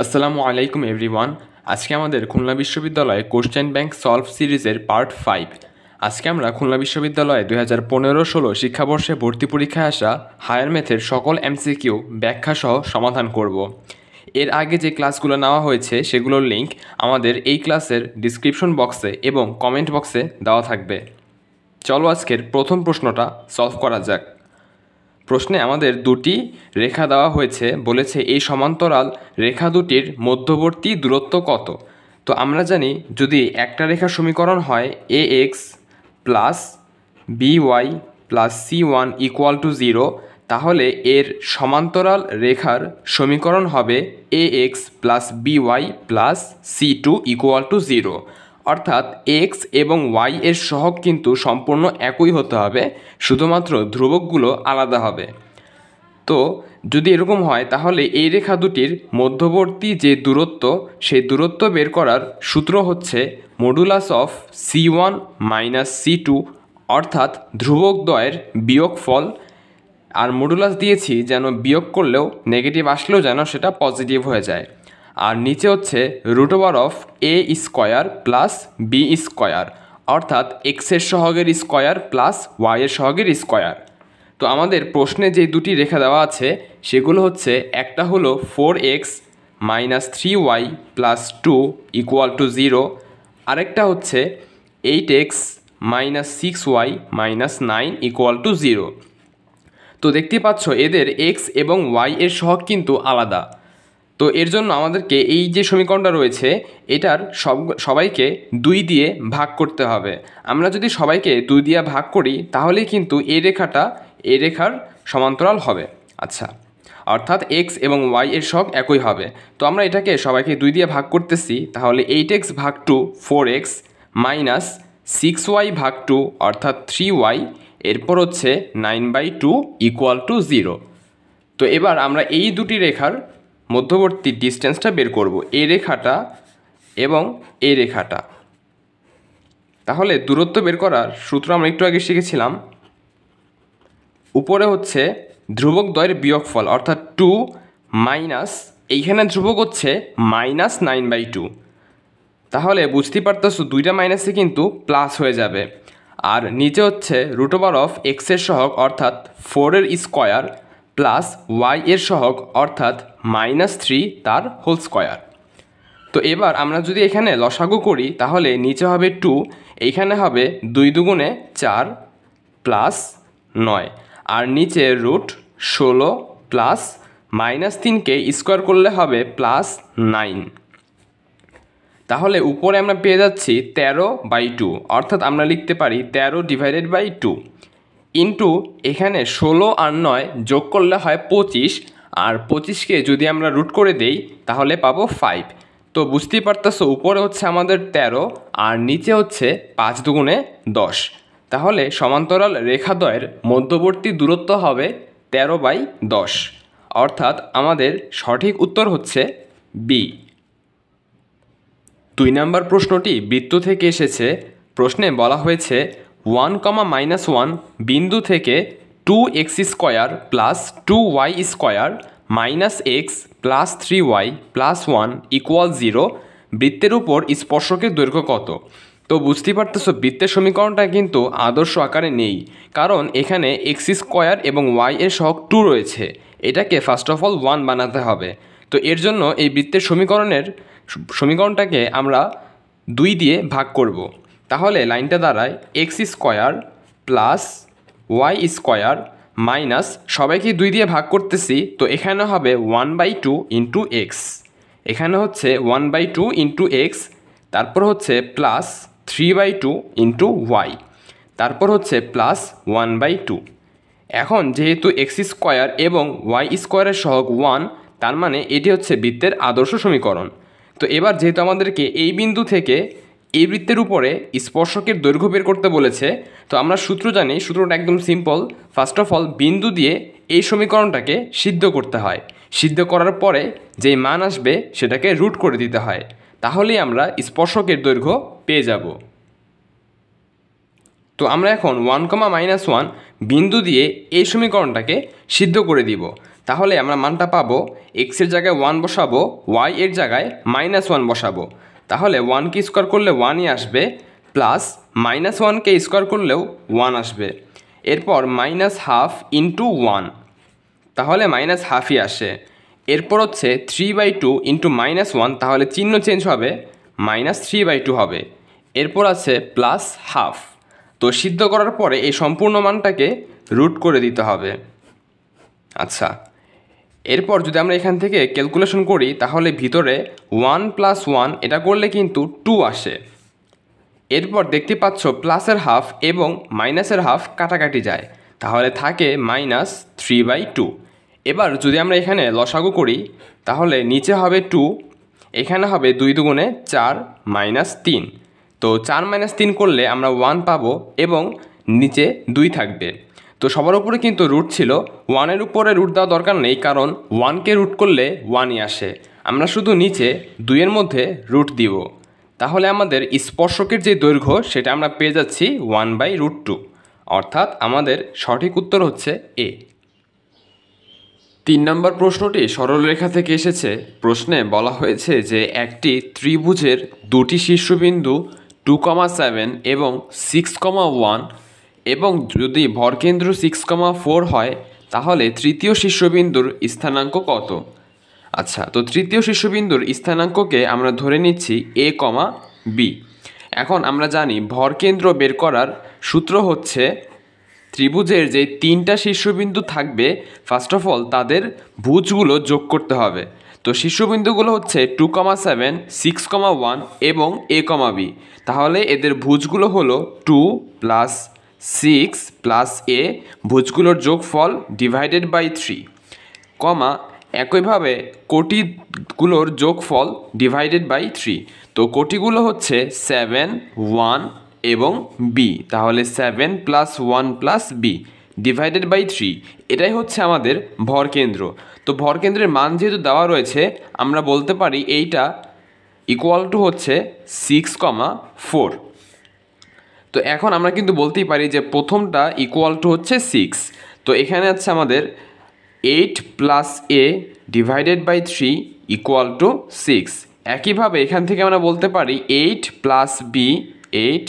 আসসালামু আলাইকুম এভরিওয়ান। আজকে আমাদের খুলনা বিশ্ববিদ্যালয়ে কোশ্চেন ব্যাংক সলভ সিরিজের পার্ট 5। আজকে আমরা খুলনা বিশ্ববিদ্যালয়ে 2015-16 শিক্ষাবর্ষে ভর্তি পরীক্ষায় আসা হায়ার ম্যাথের সকল এমসিকিউ ব্যাখ্যাসহ সমাধান করব। এর আগে যে ক্লাসগুলো নেওয়া হয়েছে সেগুলোর লিঙ্ক আমাদের এই ক্লাসের ডিসক্রিপশন বক্সে এবং কমেন্ট বক্সে দেওয়া থাকবে। চলো আজকের প্রথম প্রশ্নটা সলভ করা যাক। প্রশ্নে আমাদের দুটি রেখা দেওয়া হয়েছে, বলেছে এই সমান্তরাল রেখা দুটির মধ্যবর্তী দূরত্ব কত। তো আমরা জানি যদি একটা রেখার সমীকরণ হয় ax plus by plus c1 equal to 0, তাহলে এর সমান্তরাল রেখার সমীকরণ হবে ax plus by plus c2 equal to 0। অর্থাৎ x এবং y এর সহগ কিন্তু সম্পূর্ণ একই হতে হবে, শুধুমাত্র ধ্রুবকগুলো আলাদা হবে। তো যদি এরকম হয় তাহলে এই রেখা দুটির মধ্যবর্তী যে দূরত্ব, সেই দূরত্ব বের করার সূত্র হচ্ছে modulus of c1 minus c2, অর্থাৎ ধ্রুবকদ্বয়ের বিয়োগফল। আর মডুলাস দিয়েছি যেন বিয়োগ করলেও নেগেটিভ আসলেও যেন সেটা পজিটিভ হয়ে যায়। আর নিচে হচ্ছে root over of a square plus b square, অর্থাৎ এক্সের সহগের স্কোয়ার প্লাস ওয়াইয়ের সহগের স্কোয়ার। তো আমাদের প্রশ্নে যে দুটি রেখা দেওয়া আছে সেগুলো হচ্ছে, একটা হলো 4x minus 3y plus 2 equal to 0, আরেকটা হচ্ছে 8x minus 6y minus 9 equal to 0। তো দেখতেই পাচ্ছ এদের x এবং y এর সহগ কিন্তু আলাদা। তো এর জন্য আমাদেরকে এই যে সমীকরণটা রয়েছে এটার সবাইকে 2 দিয়ে ভাগ করতে হবে। আমরা যদি সবাইকে 2 দিয়ে ভাগ করি তাহলেই কিন্তু এই রেখার সমান্তরাল হবে। আচ্ছা, অর্থাৎ x এবং y এর সহগ একই হবে। তো আমরা এটাকে সবাইকে 2 দিয়ে ভাগ করতেছি, তাহলে 8x ভাগ 2 4x মাইনাস 6y ভাগ 2 অর্থাৎ 3y, এরপর হচ্ছে 9/2 ইকুয়াল টু 0। তো এবার আমরা এই দুটি রেখার মধ্যবর্তী ডিস্টেন্সটা বের করব, এই রেখাটা এবং এই রেখাটা। তাহলে দূরত্ব বের করার সূত্র আমরা একটু আগে শিখেছিলাম। উপরে হচ্ছে ধ্রুবক দ্বয়ের বিয়োগফল, অর্থাৎ 2 মাইনাস এইখানে ধ্রুবক হচ্ছে মাইনাস 9/2। তাহলে বুঝতেই পারতেছো দুইটা মাইনাসে কিন্তু প্লাস হয়ে যাবে। আর নিচে হচ্ছে রুট ওভার অফ এক্সের সহগ অর্থাৎ 4 এর স্কোয়ার প্লাস ওয়াই এর সহগ অর্থাৎ -3 তার হোল স্কোয়ার। তো এবার আমরা যদি এখানে লসাগু করি তাহলে নিচে হবে 2, এইখানে হবে 2 দুগুণে 4 প্লাস 9, আর নিচে রুট 16 প্লাস -3কে স্কোয়ার করলে হবে প্লাস 9। তাহলে উপরে আমরা পেয়ে যাচ্ছি 13/2, অর্থাৎ আমরা লিখতে পারি 13/2 ইন্টু এখানে 16 আর 9 যোগ করলে হয় 25, আর 25কে যদি আমরা রুট করে দেই তাহলে পাবো 5। তো বুঝতেই পারতেছো উপরে হচ্ছে আমাদের 13 আর নিচে হচ্ছে 5 দুগুণে 10। তাহলে সমান্তরাল রেখাদ্বয়ের মধ্যবর্তী দূরত্ব হবে 13/10, অর্থাৎ আমাদের সঠিক উত্তর হচ্ছে বি। 2 নম্বর প্রশ্নটি বৃত্ত থেকে এসেছে। প্রশ্নে বলা হয়েছে 1, বিন্দু থেকে 2x square plus 2y square minus x plus 3y plus 1 equal 0, বৃত্তের উপর স্পর্শকের দৈর্ঘ্য কত। তো বুঝতেই পারতেছো বৃত্তের সমীকরণটা কিন্তু আদর্শ আকারে নেই, কারণ এখানে x স্কোয়ার এবং y এর সহগ 2 রয়েছে। এটাকে ফার্স্ট অফ অল 1 বানাতে হবে। তো এর জন্য এই বৃত্তের সমীকরণটাকে আমরা 2 দিয়ে ভাগ করব। তাহলে লাইনটা দাঁড়ায় x square plus y square minus সবাইকে 2 দিয়ে ভাগ করতেছি, তো এখানে হবে 1/2 ইন্টু এক্স, এখানে হচ্ছে 1/2 ইন্টু এক্স, তারপর হচ্ছে প্লাস 3/2 ইন্টু ওয়াই, তারপর হচ্ছে প্লাস 1/2। এখন যেহেতু এক্স স্কোয়ার এবং ওয়াই স্কোয়ারের সহগ 1, তার মানে এটি হচ্ছে বৃত্তের আদর্শ সমীকরণ। তো এবার যেহেতু আমাদেরকে এই বিন্দু থেকে এই বৃত্তের উপরে স্পর্শকের দৈর্ঘ্য বের করতে বলেছে, তো আমরা সূত্র জানি, সূত্রটা একদম সিম্পল। ফার্স্ট অফ অল বিন্দু দিয়ে এই সমীকরণটাকে সিদ্ধ করতে হয়, সিদ্ধ করার পরে যেই মান আসবে সেটাকে রুট করে দিতে হয়, তাহলেই আমরা স্পর্শকের দৈর্ঘ্য পেয়ে যাব। তো আমরা এখন 1, বিন্দু দিয়ে এই সমীকরণটাকে সিদ্ধ করে দিব। তাহলে আমরা মানটা পাবো এক্সের জায়গায় 1 বসাবো, ওয়াই এর জায়গায় -1 বসাবো। তাহলে 1কে স্কোয়ার করলে 1ই আসবে, প্লাস -1কে স্কোয়ার করলেও 1 আসবে। এরপর -12 ইন্টু 1, তাহলে -12ই আসে। এরপর হচ্ছে 3/2 ইন্টু -1, তাহলে চিহ্ন চেঞ্জ হবে, -3/2 হবে। এরপর আছে +12। তো সিদ্ধ করার পরে এই সম্পূর্ণ মানটাকে রুট করে দিতে হবে। আচ্ছা, এরপর যদি আমরা এখান থেকে ক্যালকুলেশন করি তাহলে ভিতরে 1 + 1 এটা করলে কিন্তু 2 আসে। এরপর দেখতে পাচ্ছ প্লাসের হাফ এবং মাইনাসের হাফ কাটাকাটি যায়, তাহলে থাকে -3/2। এবার যদি আমরা এখানে লসাগু করি তাহলে নিচে হবে 2, এখানে হবে 2 দুগুণে 4 -3। তো 4 - 3 করলে আমরা 1 পাবো এবং নিচে 2 থাকবে। তো সবার উপরে কিন্তু রুট ছিল, 1-এর উপরে রুট দেওয়া দরকার নেই, কারণ 1কে রুট করলে 1ই আসে। আমরা শুধু নিচে 2-এর মধ্যে রুট দিব। তাহলে আমাদের স্পর্শকের যে দৈর্ঘ্য সেটা আমরা পেয়ে যাচ্ছি 1/√2, অর্থাৎ আমাদের সঠিক উত্তর হচ্ছে এ। 3 নম্বর প্রশ্নটি সরলরেখা থেকে এসেছে। প্রশ্নে বলা হয়েছে যে একটি ত্রিভুজের দুটি শীর্ষবিন্দু 2,7 এবং 6,1 এবং যদি ভরকেন্দ্র 6,4 হয় তাহলে তৃতীয় শীর্ষবিন্দুর স্থানাঙ্ক কত? আচ্ছা, তো তৃতীয় শীর্ষবিন্দুর স্থানাঙ্ককে আমরা ধরে নিচ্ছি a, b। এখন আমরা জানি ভরকেন্দ্র বের করার সূত্র হচ্ছে ত্রিভুজের যে 3টা শীর্ষবিন্দু থাকবে ফার্স্ট অফ অল তাদের ভুজগুলো যোগ করতে হবে। তো শীর্ষবিন্দুগুলো হচ্ছে 2,7, 6,1 এবং a, b। তাহলে এদের ভুজগুলো হলো 2 + 6 + a, ভুজগুলোর যোগফল /3, একইভাবে কোটিগুলোর যোগফল /3। তো কোটিগুলো হচ্ছে 7, 1 এবং b, তাহলে 7 + 1 + b /3। এটাই হচ্ছে আমাদের ভরকেন্দ্র। তো ভরকেন্দ্রের মান যেহেতু দেওয়া রয়েছে আমরা বলতে পারি এইটা ইকুয়াল টু হচ্ছে 6,4। তো এখন আমরা কিন্তু বলতেই পারি যে প্রথমটা ইকুয়াল টু হচ্ছে 6। তো এখানে আছে আমাদের 8 + a /3 = 6। একইভাবে এখান থেকে আমরা বলতে পারি 8 + b /3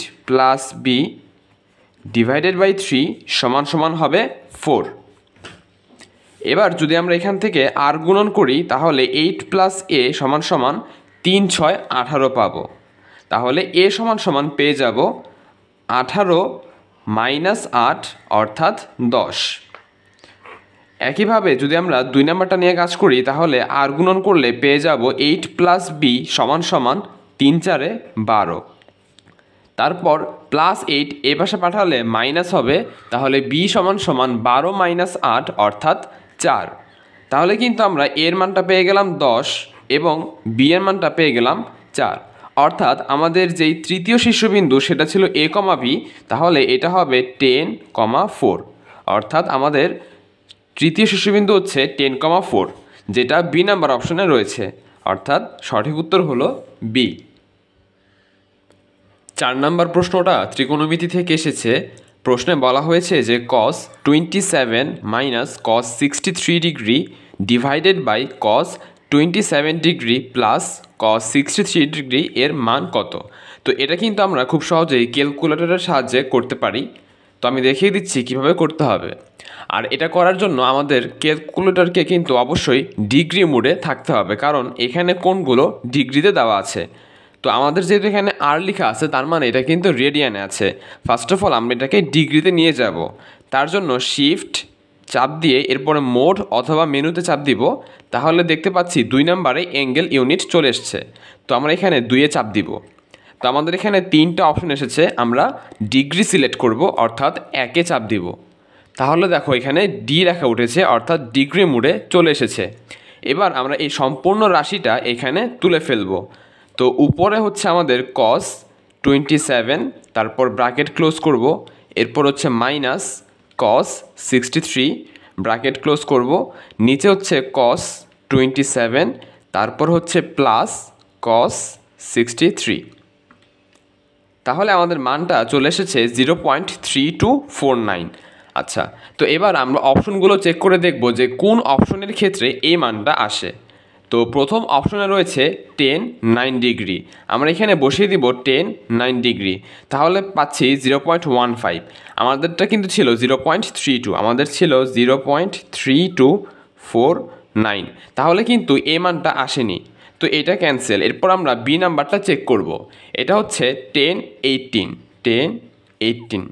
সমান হবে 4। এবার যদি আমরা এখান থেকে আর গুণন করি তাহলে 8 + a সমান 3, 6, 18 পাবো। তাহলে a সমান পেয়ে যাব 18 - 8 অর্থাৎ 10। একইভাবে যদি আমরা 2 নাম্বারটা নিয়ে কাজ করি তাহলে আর গুণন করলে পেয়ে যাব 8 + b সমান 3, 4, 12। তারপর +8 এ পাশে পাঠালে মাইনাস হবে, তাহলে b সমান 12 - 8 অর্থাৎ 4। তাহলে কিন্তু আমরা এর মানটা পেয়ে গেলাম 10 এবং b এর মানটা পেয়ে গেলাম 4। অর্থাৎ আমাদের যেই তৃতীয় শীর্ষবিন্দু সেটা ছিল a, b, তাহলে এটা হবে 10,4। অর্থাৎ আমাদের তৃতীয় শীর্ষবিন্দু হচ্ছে 10,4, যেটা b নাম্বার অপশনে রয়েছে, অর্থাৎ সঠিক উত্তর হলো b। 4 নম্বর প্রশ্নটা ত্রিকোণমিতি থেকে এসেছে। প্রশ্নে বলা হয়েছে যে cos 27 - cos 63 degree cos 27 degree cos 63 degree এর মান কত? তো এটা কিন্তু আমরা খুব সহজেই ক্যালকুলেটরের সাহায্যে করতে পারি। তো আমি দেখিয়ে দিচ্ছি কিভাবে করতে হবে। আর এটা করার জন্য আমাদের ক্যালকুলেটরকে কিন্তু অবশ্যই ডিগ্রি মোডে থাকতে হবে, কারণ এখানে কোণগুলো ডিগ্রিতে দেওয়া আছে। তো আমাদের যেহেতু এখানে আর লেখা আছে তার মানে এটা কিন্তু রেডিয়ানে আছে। ফার্স্ট অফ অল আমরা এটাকে ডিগ্রিতে নিয়ে যাব। তার জন্য শিফট চাপ দিয়ে এরপরে মোড অথবা মেনুতে চাপ দিব, তাহলে দেখতে পাচ্ছি 2 নম্বরে অ্যাঙ্গেল ইউনিট চলে এসছে। তো আমরা এখানে 2-এ চাপ দিব। তো আমাদের এখানে 3টা অপশন এসেছে, আমরা ডিগ্রি সিলেক্ট করব, অর্থাৎ 1-এ চাপ দিব। তাহলে দেখো এখানে ডি লেখা উঠেছে, অর্থাৎ ডিগ্রি মোডে চলে এসেছে। এবার আমরা এই সম্পূর্ণ রাশিটা এখানে তুলে ফেলব। তো উপরে হচ্ছে আমাদের cos 27, তারপর ব্র্যাকেট ক্লোজ করব, এরপর হচ্ছে মাইনাস cos 63 ব্র্যাকেট ক্লোজ করব, নিচে হচ্ছে cos 27, তারপর হচ্ছে প্লাস cos 63। তাহলে আমাদের মানটা চলে এসেছে 0.3249। আচ্ছা, তো এবার আমরা অপশনগুলো চেক করে দেখব যে কোন অপশনের ক্ষেত্রে এই মানটা আসে। তো প্রথম অপশনে রয়েছে 10 9 ডিগ্রি, আমরা এখানে বসিয়ে দিব 10 9 ডিগ্রি, তাহলে পাচ্ছি 0.15। আমাদেরটা কিন্তু ছিল 0.32, আমাদের ছিল 0.3249, তাহলে কিন্তু এই মানটা আসেনি, তো এটা ক্যান্সেল। এরপর আমরা বি নাম্বারটা চেক করব, এটা হচ্ছে 10 18,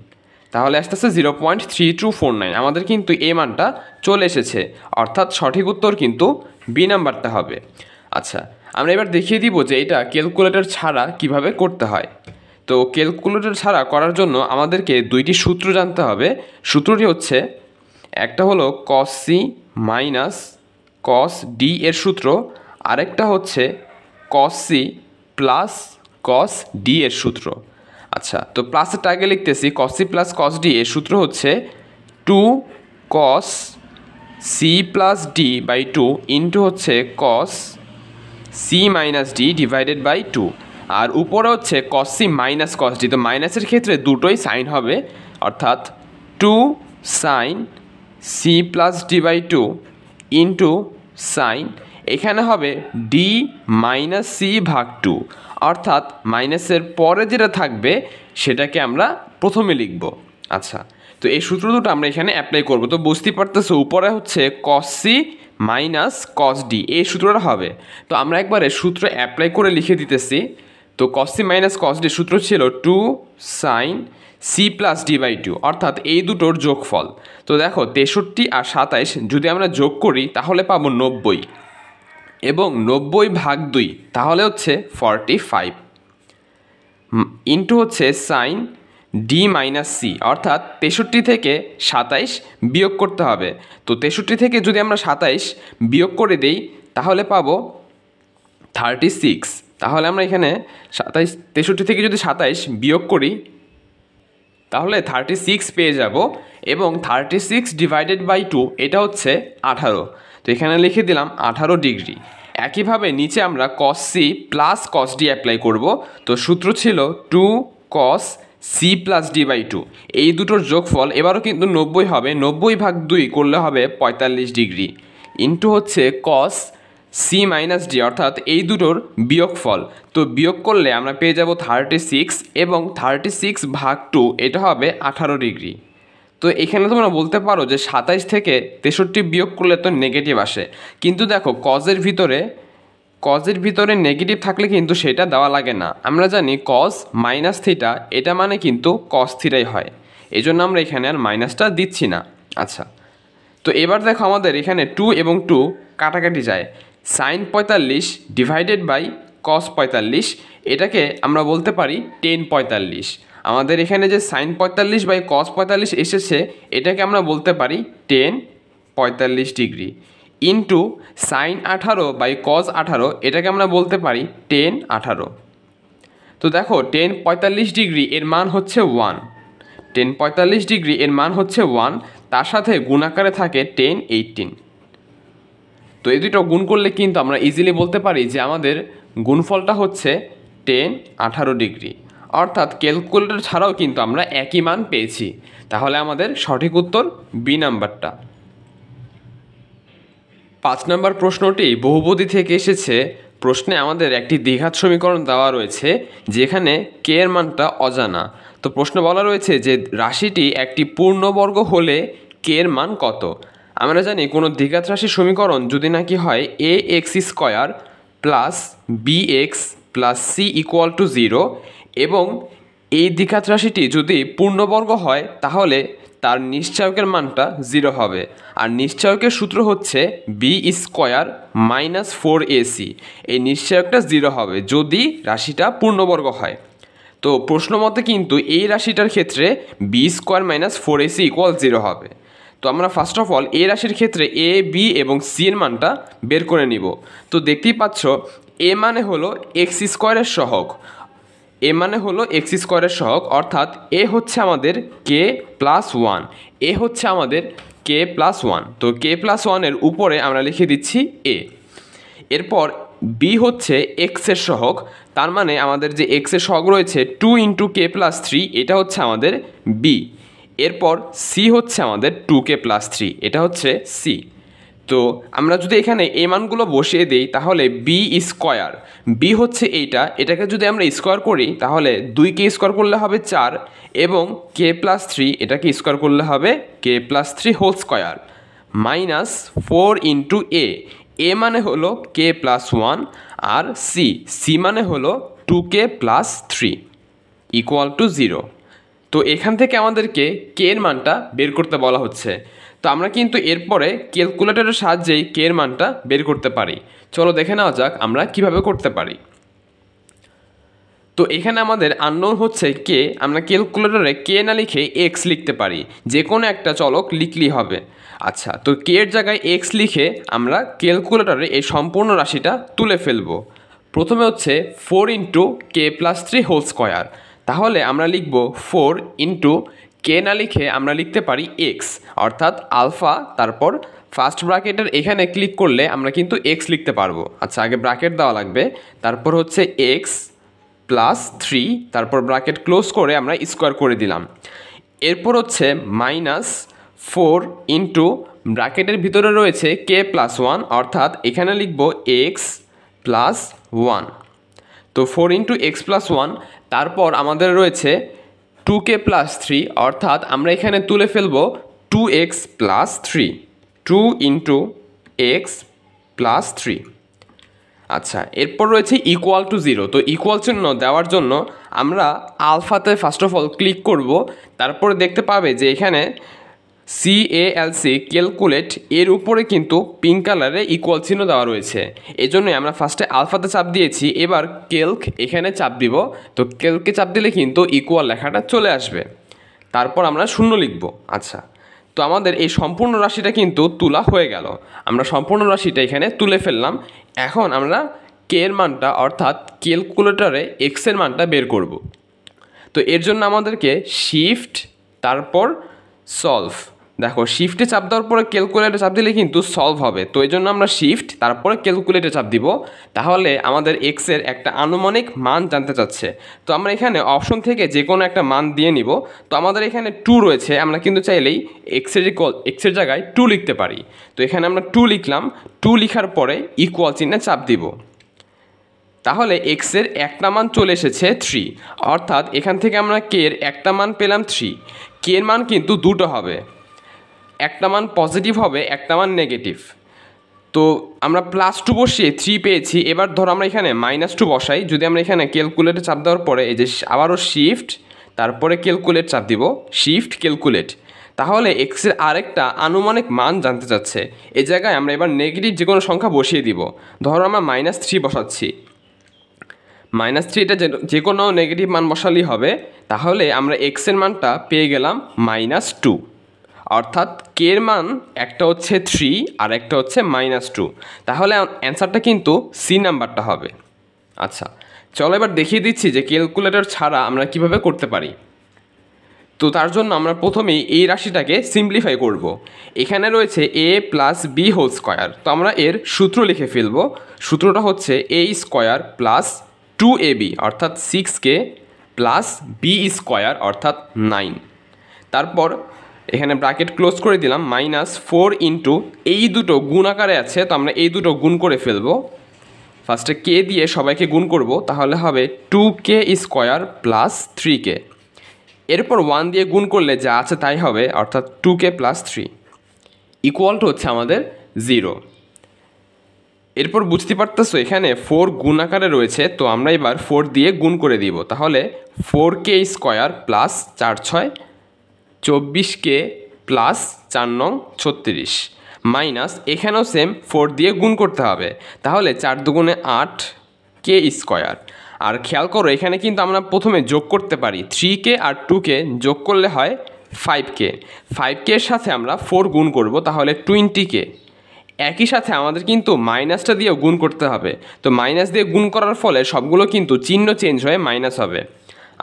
তাহলে আসতে আসতে 0.3249, আমাদের কিন্তু এই মানটা চলে এসেছে, অর্থাৎ সঠিক উত্তর কিন্তু বি নাম্বারটা হবে। আচ্ছা, আমরা এবার দেখিয়ে দিব যে এটা ক্যালকুলেটর ছাড়া কিভাবে করতে হয়। তো ক্যালকুলেটর ছাড়া করার জন্য আমাদেরকে দুইটি সূত্র জানতে হবে। সূত্রটি হচ্ছে, একটা হলো cos c minus cos d এর সূত্র, আরেকটা হচ্ছে cos c plus cos d এর সূত্র। আচ্ছা, তো প্লাসেরটা আগে লিখতেছি, cos c plus cos d এর সূত্র হচ্ছে 2 cos c plus d by 2 into হচ্ছে cos c minus d divided by 2, আর উপরে হচ্ছে cos c minus cos d, তো মাইনাসের ক্ষেত্রে দুটোই সাইন হবে, অর্থাৎ 2 sine c plus d by 2 into sine, এখানে হবে d মাইনাস c ভাগ 2, অর্থাৎ মাইনাসের পরে যেটা থাকবে সেটাকে আমরা প্রথমে লিখব। আচ্ছা, তো এই সূত্র দুটো আমরা এখানে অ্যাপ্লাই করব। তো বুঝতেই পারতেছো উপরে হচ্ছে cos c minus cos d, এই সূত্রটা হবে। তো আমরা একবারে সূত্র অ্যাপ্লাই করে লিখে দিতেছি। তো cos c minus cos d সূত্র ছিল 2 sine c plus d by 2, অর্থাৎ এই দুটোর যোগফল। তো দেখো 63 আর 27 যদি আমরা যোগ করি তাহলে পাবো 90, এবং 90 ভাগ 2 তাহলে হচ্ছে 45, ইন্টু হচ্ছে সাইন ডি মাইনাস সি, অর্থাৎ 63 থেকে 27 বিয়োগ করতে হবে। তো 63 থেকে যদি আমরা 27 বিয়োগ করে দেই তাহলে পাবো 36, তাহলে আমরা এখানে 63 থেকে যদি 27 বিয়োগ করি তাহলে 36 পেয়ে যাব, এবং 36 ডিভাইডেড বাই 2 এটা হচ্ছে 18, তো এখানে লিখে দিলাম 18 ডিগ্রি। একইভাবে নিচে আমরা cos c plus cos d apply করব। তো সূত্র ছিল 2 cos c plus d by 2, এই দুটোর যোগফল এবারও কিন্তু 90 হবে, 90 ভাগ 2 করলে হবে 45 ডিগ্রি, ইন্টু হচ্ছে cos c মাইনাস d, অর্থাৎ এই দুটোর বিয়োগফল। তো বিয়োগ করলে আমরা পেয়ে যাব 36, এবং 36 ভাগ 2 এটা হবে 18 ডিগ্রি। তো এখানে তোমরা বলতে পারো যে 27 থেকে 63 বিয়োগ করলে তো নেগেটিভ আসে, কিন্তু দেখো কজের ভিতরে নেগেটিভ থাকলে কিন্তু সেটা দেওয়া লাগে না। আমরা জানি কজ মাইনাস থিটা, এটা মানে কিন্তু কস থিটাই হয়, এই জন্য আমরা এখানে আর মাইনাসটা দিচ্ছি না। আচ্ছা, তো এবার দেখো আমাদের এখানে 2 এবং 2 কাটাকাটি যায়, সাইন 45 ডিভাইডেড বাই কস 45, এটাকে আমরা বলতে পারি টেন 45। আমাদের এখানে যে সাইন 45 বাই কস 45 এসেছে এটাকে আমরা বলতে পারি tan 45 degree, into sine 18 by cos 18, এটাকে আমরা বলতে পারি টেন 18। তো দেখো টেন 45 ডিগ্রি এর মান হচ্ছে 1, টেন 45 ডিগ্রি এর মান হচ্ছে 1, তার সাথে গুণাকারে থাকে টেন 18। তো এই দুটো গুণ করলে কিন্তু আমরা ইজিলি বলতে পারি যে আমাদের গুণফলটা হচ্ছে টেন 18 ডিগ্রি, অর্থাৎ ক্যালকুলেটর ছাড়াও কিন্তু আমরা একই মান পেয়েছি, তাহলে আমাদের সঠিক উত্তর বি নাম্বারটা। 5 নম্বর প্রশ্নটি বহুপদী থেকে এসেছে। প্রশ্নে আমাদের একটি দ্বিঘাত সমীকরণ দেওয়া রয়েছে যেখানে কে এর মানটা অজানা। তো প্রশ্ন বলা রয়েছে যে রাশিটি একটি পূর্ণবর্গ হলে কে এর মান কত। আমরা জানি কোনো দ্বিঘাত রাশির সমীকরণ যদি নাকি হয় a x square plus b x plus c equal to 0, এবং এই দ্বিঘাত রাশিটি যদি পূর্ণবর্গ হয় তাহলে তার নিশ্চায়কের মানটা 0 হবে, আর নিশ্চায়কের সূত্র হচ্ছে বি স্কোয়ার মাইনাস 4ac, এই নিশ্চায়কটা 0 হবে যদি রাশিটা পূর্ণবর্গ হয়। তো প্রশ্ন মতে কিন্তু এই রাশিটার ক্ষেত্রে B square minus 4ac equal 0 হবে। তো আমরা ফার্স্ট অফ অল এই রাশির ক্ষেত্রে এ বি এবং সি এর মানটা বের করে নিব। তো দেখতেই পাচ্ছ এ মানে হলো এক্স স্কোয়ারের সহগ, এ মানে হলো এক্স স্কোয়ারের সহগ, অর্থাৎ এ হচ্ছে আমাদের কে প্লাস 1, এ হচ্ছে আমাদের কে প্লাস 1। তো কে প্লাস 1-এর উপরে আমরা লিখে দিচ্ছি এ। এরপর বি হচ্ছে এক্সের সহগ, তার মানে আমাদের যে এক্সের সহগ রয়েছে 2 ইন্টু কে প্লাস 3, এটা হচ্ছে আমাদের বি। এরপর সি হচ্ছে আমাদের 2k প্লাস 3, এটা হচ্ছে সি। তো আমরা যদি এখানে এই মানগুলো বসিয়ে দিই তাহলে বি স্কোয়ার, বি হচ্ছে এটাকে যদি আমরা স্কোয়ার করি তাহলে 2k স্কোয়ার করলে হবে 4 এবং কে প্লাস 3 এটাকে স্কোয়ার করলে হবে k plus 3 whole square minus 4 into a মানে হলো কে প্লাস 1 আর সি মানে হলো 2k প্লাস 3 ইকুয়াল টু 0। তো এখান থেকে আমাদেরকে কে এর মানটা বের করতে বলা হচ্ছে। তো আমরা কিন্তু এরপরে ক্যালকুলেটরের সাহায্যেই কে এর মানটা বের করতে পারি। চলো দেখে নেওয়া যাক আমরা কিভাবে করতে পারি। তো এখানে আমাদের আননোন হচ্ছে কে, আমরা ক্যালকুলেটরে কে না লিখে এক্স লিখতে পারি, যে কোনো একটা চলক লিখলেই হবে। আচ্ছা, তো কে এর জায়গায় এক্স লিখে আমরা ক্যালকুলেটরে এই সম্পূর্ণ রাশিটা তুলে ফেলবো। প্রথমে হচ্ছে 4 into k plus 3 whole square, তাহলে আমরা লিখব 4 ইন্টু কে না লিখে আমরা লিখতে পারি এক্স, অর্থাৎ আলফা, তারপর ফার্স্ট ব্র্যাকেটের এখানে ক্লিক করলে আমরা কিন্তু এক্স লিখতে পারবো। আচ্ছা, আগে ব্র্যাকেট দেওয়া লাগবে, তারপর হচ্ছে এক্স প্লাস 3, তারপর ব্র্যাকেট ক্লোজ করে আমরা স্কোয়ার করে দিলাম। এরপর হচ্ছে মাইনাস 4 ইন্টু ব্র্যাকেটের ভিতরে রয়েছে কে প্লাস 1, অর্থাৎ এখানে লিখব এক্স প্লাস 1। তো 4 ইন্টু এক্স প্লাস 1, তারপর আমাদের রয়েছে 2k প্লাস 3, অর্থাৎ আমরা এখানে তুলে ফেলব 2x plus 3, 2 into x plus 3। আচ্ছা, এরপর রয়েছে ইকুয়াল টু 0। তো ইকুয়াল চিহ্ন দেওয়ার জন্য আমরা আলফাতে ফার্স্ট অফ অল ক্লিক করব, তারপরে দেখতে পাবে যে এখানে CALC ক্যালকুলেট এর উপরে কিন্তু পিঙ্ক কালারে ইকুয়াল চিহ্ন দেওয়া রয়েছে। এই জন্যই আমরা ফার্স্টে আলফাতে চাপ দিয়েছি, এবার ক্যালক এখানে চাপ দিব। তো ক্যালকে চাপ দিলে কিন্তু ইকুয়াল লেখাটা চলে আসবে, তারপর আমরা শূন্য লিখব। আচ্ছা, তো আমাদের এই সম্পূর্ণ রাশিটা কিন্তু তোলা হয়ে গেল, আমরা সম্পূর্ণ রাশিটা এখানে তুলে ফেললাম। এখন আমরা কে এর মানটা অর্থাৎ ক্যালকুলেটরে এক্সের মানটা বের করব। তো এর জন্য আমাদেরকে শিফট তারপর সলভ, দেখো শিফটে চাপ দেওয়ার পরে ক্যালকুলেটরে চাপ দিলে কিন্তু সলভ হবে। তো এই জন্য আমরা শিফট তারপরে ক্যালকুলেটরে চাপ দিব, তাহলে আমাদের এক্সের একটা আনুমানিক মান জানতে চাচ্ছে। তো আমরা এখানে অপশন থেকে যে কোনো একটা মান দিয়ে নিব। তো আমাদের এখানে 2 রয়েছে, আমরা কিন্তু চাইলেই এক্সের জায়গায় 2 লিখতে পারি। তো এখানে আমরা 2 লিখলাম, 2 লিখার পরে ইকুয়াল চিহ্নে চাপ দিব, তাহলে এক্সের একটা মান চলে এসেছে 3, অর্থাৎ এখান থেকে আমরা কে এর একটা মান পেলাম 3। কে এর মান কিন্তু দুটো হবে, একটা মান পজিটিভ হবে, একটা মান নেগেটিভ। তো আমরা +2 বসিয়ে 3 পেয়েছি। এবার ধরো আমরা এখানে -2 বসাই, যদি আমরা এখানে ক্যালকুলেটে চাপ দেওয়ার পরে এই যে আবারও শিফট তারপরে ক্যালকুলেট চাপ দিব, শিফট ক্যালকুলেট, তাহলে এক্সের আরেকটা আনুমানিক মান জানতে চাচ্ছে। এই জায়গায় আমরা এবার নেগেটিভ যে কোনো সংখ্যা বসিয়ে দিব। ধরো আমরা -3 বসাচ্ছি, -3 এটা যে কোনো নেগেটিভ মান বসালেই হবে। তাহলে আমরা এক্সের মানটা পেয়ে গেলাম -2, অর্থাৎ কে এর মান একটা হচ্ছে 3 আর একটা হচ্ছে -2, তাহলে অ্যান্সারটা কিন্তু সি নাম্বারটা হবে। আচ্ছা, চলো এবার দেখিয়ে দিচ্ছি যে ক্যালকুলেটর ছাড়া আমরা কিভাবে করতে পারি। তো তার জন্য আমরা প্রথমেই এই রাশিটাকে সিম্পলিফাই করব। এখানে রয়েছে a plus b whole square, তো আমরা এর সূত্র লিখে ফেলব। সূত্রটা হচ্ছে a স্কোয়ার প্লাস 2ab অর্থাৎ 6k প্লাস বি স্কোয়ার অর্থাৎ 9, তারপর এখানে ব্র্যাকেট ক্লোজ করে দিলাম, -4 ইন্টু এই দুটো গুণ আকারে আছে, তো আমরা এই দুটো গুণ করে ফেলবো। ফার্স্টে কে দিয়ে সবাইকে গুণ করব, তাহলে হবে 2k স্কোয়ার প্লাস 3k। এরপর 1 দিয়ে গুণ করলে যা আছে তাই হবে, অর্থাৎ 2k প্লাস 3 ইকুয়াল টু হচ্ছে আমাদের 0। এরপর বুঝতে পারতেছো এখানে 4 গুণ আকারে রয়েছে, তো আমরা এবার 4 দিয়ে গুণ করে দিব, তাহলে 4k square plus 4 6 24k plus 4 9 36 minus এখানেও সেম 4 দিয়ে গুণ করতে হবে, তাহলে 4 দুগুণে 8k স্কোয়ার। আর খেয়াল করো এখানে কিন্তু আমরা প্রথমে যোগ করতে পারি, 3k আর 2k যোগ করলে হয় 5k, 5k এর সাথে আমরা 4 গুণ করব, তাহলে 20k। একই সাথে আমাদের কিন্তু মাইনাসটা দিয়েও গুণ করতে হবে, তো মাইনাস দিয়ে গুণ করার ফলে সবগুলো কিন্তু চিহ্ন চেঞ্জ হয়ে মাইনাস হবে।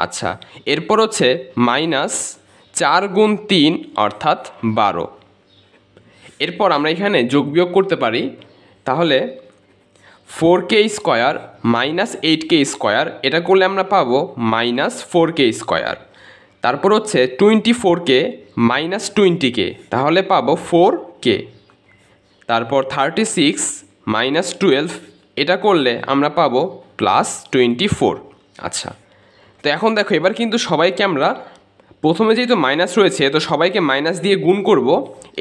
আচ্ছা, এরপর হচ্ছে -4 গুণ 3 অর্থাৎ 12। এরপর আমরা এখানে যোগ বিয়োগ করতে পারি, তাহলে 4k স্কোয়ার -8k স্কোয়ার, এটা করলে আমরা পাবো -4k স্কোয়ার। তারপর হচ্ছে 24K মাইনাস 20K, তাহলে পাবো 4K। তারপর 36 মাইনাস 12, এটা করলে আমরা পাবো প্লাস 24। আচ্ছা, তো এখন দেখো এবার কিন্তু সবাইকে আমরা প্রথমে যেহেতু মাইনাস রয়েছে তো সবাইকে মাইনাস দিয়ে গুণ করব,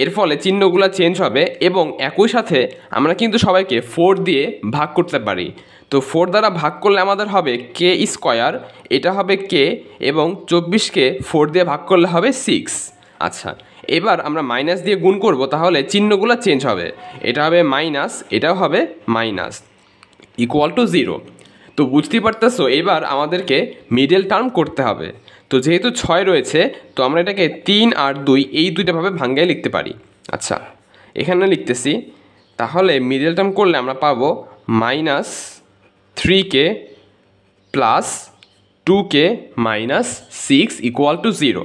এর ফলে চিহ্নগুলো চেঞ্জ হবে এবং একই সাথে আমরা কিন্তু সবাইকে 4 দিয়ে ভাগ করতে পারি। তো 4 দ্বারা ভাগ করলে আমাদের হবে কে স্কোয়ার, এটা হবে কে, এবং 24কে 4 দিয়ে ভাগ করলে হবে 6। আচ্ছা, এবার আমরা মাইনাস দিয়ে গুণ করব, তাহলে চিহ্নগুলো চেঞ্জ হবে, এটা হবে মাইনাস, এটাও হবে মাইনাস, ইকুয়াল টু 0। তো বুঝতেই পারতেছো এবার আমাদেরকে মিডল টার্ম করতে হবে। তো যেহেতু 6 রয়েছে তো আমরা এটাকে 3 আর 2 এই দুইটাভাবে ভাঙ্গায় লিখতে পারি। আচ্ছা, এখানে লিখতেছি, তাহলে মিডল টার্ম করলে আমরা পাবো minus 3K plus 2K minus 6 equal to 0।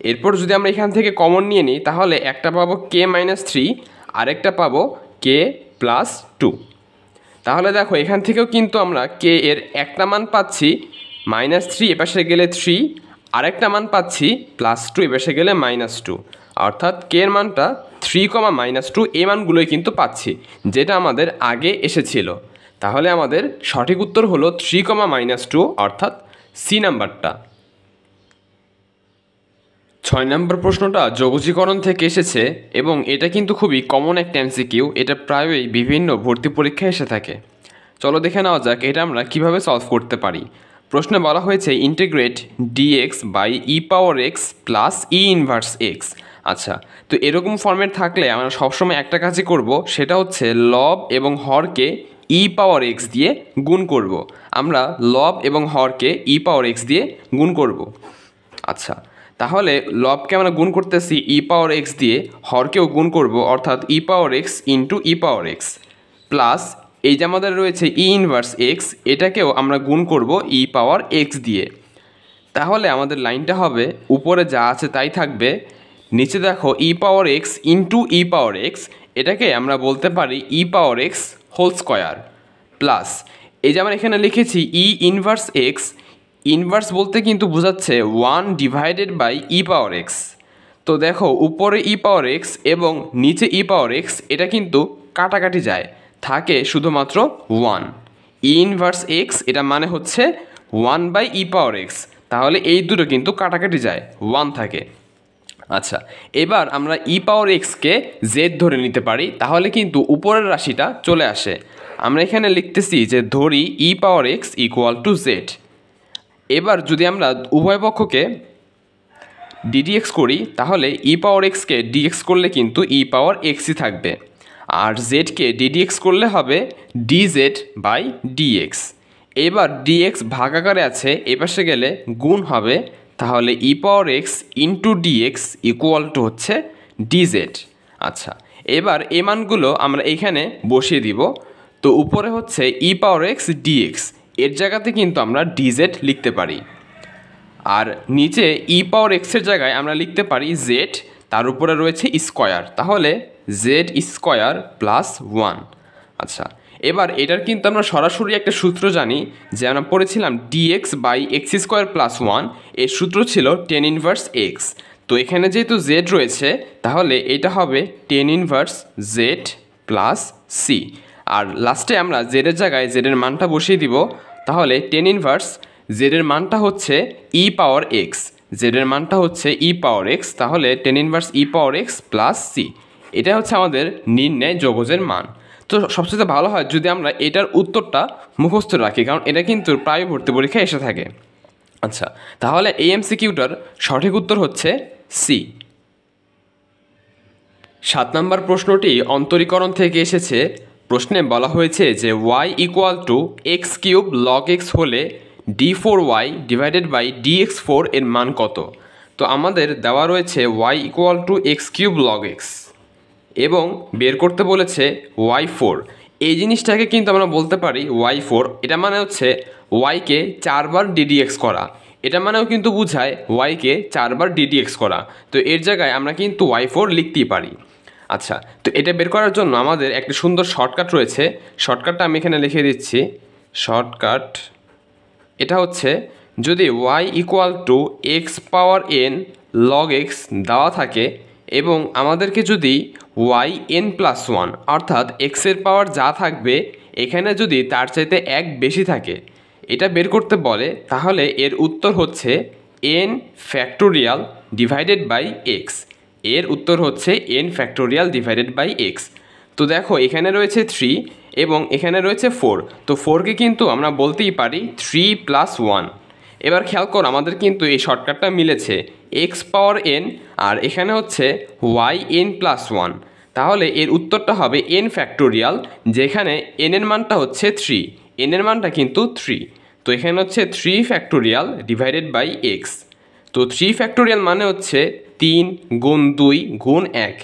এরপর যদি আমরা এখান থেকে কমন নিয়ে নিই তাহলে একটা পাবো K মাইনাস 3, আরেকটা পাবো K প্লাস 2। তাহলে দেখো এখান থেকেও কিন্তু আমরা কে এর একটা মান পাচ্ছি -3, এপাশে গেলে 3, আরেকটা মান পাচ্ছি +2, এপাশে গেলে -2, অর্থাৎ কে এর মানটা 3, -2 এই মানগুলোই কিন্তু পাচ্ছি যেটা আমাদের আগে এসেছিল। তাহলে আমাদের সঠিক উত্তর হলো 3, -2, অর্থাৎ সি নাম্বারটা। 6 নম্বর প্রশ্নটা যোগজীকরণ থেকে এসেছে এবং এটা কিন্তু খুবই কমন একটা এমসিকিউ, এটা প্রায়ই বিভিন্ন ভর্তি পরীক্ষায় এসে থাকে। চলো দেখে নেওয়া যাক এটা আমরা কিভাবে সলভ করতে পারি। প্রশ্নে বলা হয়েছে integrate dx by e power x plus e inverse x. আচ্ছা, তো এরকম ফর্মেট থাকলে আমরা সবসময় একটা কাজই করব, সেটা হচ্ছে লব এবং হরকে ই পাওয়ার এক্স দিয়ে গুণ করব। আমরা লব এবং হরকে ই পাওয়ার এক্স দিয়ে গুণ করব। আচ্ছা, তাহলে লবকে আমরা গুণ করতেছি ই পাওয়ার এক্স দিয়ে, হরকেও গুণ করব, অর্থাৎ ই পাওয়ার এক্স ইন্টু ই পাওয়ার এক্স, প্লাস এই যে আমাদের রয়েছে ই ইনভার্স এক্স, এটাকেও আমরা গুণ করব ই পাওয়ার এক্স দিয়ে। তাহলে আমাদের লাইনটা হবে উপরে যা আছে তাই থাকবে, নিচে দেখো ই পাওয়ার এক্স ইন্টু ই পাওয়ার এক্স, এটাকে আমরা বলতে পারি ই power x whole square, plus এই যে আমরা এখানে লিখেছি ই ইনভার্স এক্স, ইনভার্স বলতে কিন্তু বোঝাচ্ছে 1 divided by e power x. তো দেখো উপরে ই পাওয়ার এক্স এবং নিচে ই পাওয়ার এক্স, এটা কিন্তু কাটাকাটি যায়, থাকে শুধুমাত্র 1। ই ইনভার্স এক্স এটা মানে হচ্ছে 1 বাই ই পাওয়ার এক্স, তাহলে এই দুটো কিন্তু কাটাকাটি যায়, 1 থাকে। আচ্ছা, এবার আমরা ই পাওয়ার এক্সকে জেড ধরে নিতে পারি, তাহলে কিন্তু উপরের রাশিটা চলে আসে। আমরা এখানে লিখতেছি যে ধরি ই power x equal to Z. এবার যদি আমরা উভয় পক্ষকে ডিডিএক্স করি তাহলে ই পাওয়ার এক্সকে ডিএক্স করলে কিন্তু ই পাওয়ার এক্সই থাকবে, আর জেডকে ডিডিএক্স করলে হবে ডিজেড বাই ডিএক্স। এবার ডিএক্স ভাগাকারে আছে, এপাশে গেলে গুণ হবে, তাহলে e power x into d x equal to হচ্ছে ডিজেড। আচ্ছা, এবার এই মানগুলো আমরা এখানে বসিয়ে দিব। তো উপরে হচ্ছে ই পাওয়ার এক্স ডিএক্স, এর জায়গাতে কিন্তু আমরা ডিজেড লিখতে পারি, আর নিচে ই পাওয়ার এক্সের জায়গায় আমরা লিখতে পারি জেড, তার উপরে রয়েছে স্কোয়ার, তাহলে জেড স্কোয়ার প্লাস 1। আচ্ছা, এবার এটার কিন্তু আমরা সরাসরি একটা সূত্র জানি, যে আমরা পড়েছিলাম dx by x square plus 1, এর সূত্র ছিল টেন ইনভার্স এক্স। তো এখানে যেহেতু জেড রয়েছে তাহলে এটা হবে tan inverse z plus c, আর লাস্টে আমরা জেডের জায়গায় জেডের মানটা বসিয়ে দিব, তাহলে টেন ইনভার্স জেডের মানটা হচ্ছে ই পাওয়ার এক্স, জেডের মানটা হচ্ছে ই পাওয়ার এক্স, তাহলে টেন ইনভার্স ই পাওয়ার এক্স প্লাস সি, এটা হচ্ছে আমাদের নির্ণয় যোগজের মান। তো সবচেয়ে ভালো হয় যদি আমরা এটার উত্তরটা মুখস্থ রাখি, কারণ এটা কিন্তু প্রায় ভর্তি পরীক্ষায় এসে থাকে। আচ্ছা, তাহলে এই এমসিকিউটার সঠিক উত্তর হচ্ছে সি। 7 নম্বর প্রশ্নটি অন্তরীকরণ থেকে এসেছে। প্রশ্নে বলা হয়েছে যে y equal to x cube log x হলে d4y ডিভাইডেড বাই dx4 এর মান কত? তো আমাদের দেওয়া রয়েছে y equal to x cube log x এবং বের করতে বলেছে y4। এই জিনিসটাকে কিন্তু আমরা বলতে পারি y4, এটা মানে হচ্ছে yকে 4 বার ddx করা, এটা মানেও কিন্তু বোঝায় yকে 4 বার ddx করা। তো এর জায়গায় আমরা কিন্তু y4 লিখতেই পারি। আচ্ছা, তো এটা বের করার জন্য আমাদের একটা সুন্দর শর্টকাট রয়েছে, শর্টকাটটা আমি এখানে লিখে দিচ্ছি। শর্টকাট এটা হচ্ছে যদি y equal to x power n log x দেওয়া থাকে এবং আমাদেরকে যদি y n প্লাস ওয়ান অর্থাৎ এক্সের পাওয়ার যা থাকবে এখানে যদি তার চাইতে এক বেশি থাকে এটা বের করতে বলে, তাহলে এর উত্তর হচ্ছে n factorial divided by x. এর উত্তর হচ্ছে n factorial divided by x. তো দেখো এখানে রয়েছে 3 এবং এখানে রয়েছে 4, তো 4কে কিন্তু আমরা বলতেই পারি 3 প্লাস 1। এবার খেয়াল করো আমাদের কিন্তু এই শর্টকাটটা মিলেছে, এক্স পাওয়ার n আর এখানে হচ্ছে y n প্লাস 1, তাহলে এর উত্তরটা হবে n ফ্যাক্টোরিয়াল, যেখানে n এর মানটা হচ্ছে 3, n এর মানটা কিন্তু 3, তো এখানে হচ্ছে 3 ফ্যাক্টোরিয়াল ডিভাইডেড বাই এক্স। তো 3 ফ্যাক্টোরিয়াল মানে হচ্ছে 3 গুণ 2 গুণ 1,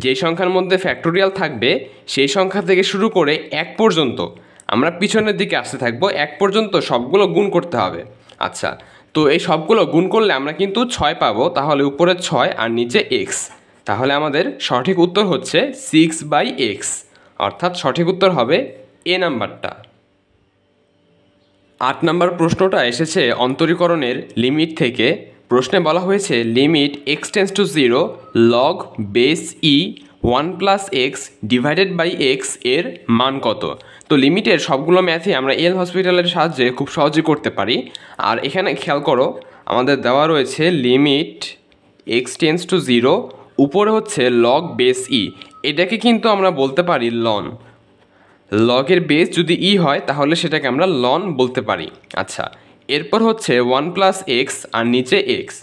যে সংখ্যার মধ্যে ফ্যাক্টোরিয়াল থাকবে সেই সংখ্যা থেকে শুরু করে 1 পর্যন্ত আমরা পিছনের দিকে আসতে থাকবো, 1 পর্যন্ত সবগুলো গুণ করতে হবে। আচ্ছা, তো এই সবগুলো গুণ করলে আমরা কিন্তু 6 পাবো, তাহলে উপরে 6 আর নিচে এক্স, তাহলে আমাদের সঠিক উত্তর হচ্ছে 6/x, অর্থাৎ সঠিক উত্তর হবে এ নাম্বারটা। 8 নম্বর প্রশ্নটা এসেছে অন্তরীকরণের লিমিট থেকে। প্রশ্নে বলা হয়েছে limit x tends to 0 log base e 1 plus x divided by x এর মান কত। তো লিমিটের সবগুলো ম্যাথই আমরা এল হসপিটালের সাহায্যে খুব সহজেই করতে পারি। আর এখানে খেয়াল করো আমাদের দেওয়া রয়েছে লিমিট x টেন্স টু 0, উপরে হচ্ছে লগ বেস ই, এটাকে কিন্তু আমরা বলতে পারি লন। লগের বেস যদি ই হয় তাহলে সেটাকে আমরা লন বলতে পারি। আচ্ছা, এরপর হচ্ছে 1 প্লাস এক্স আর নিচে এক্স।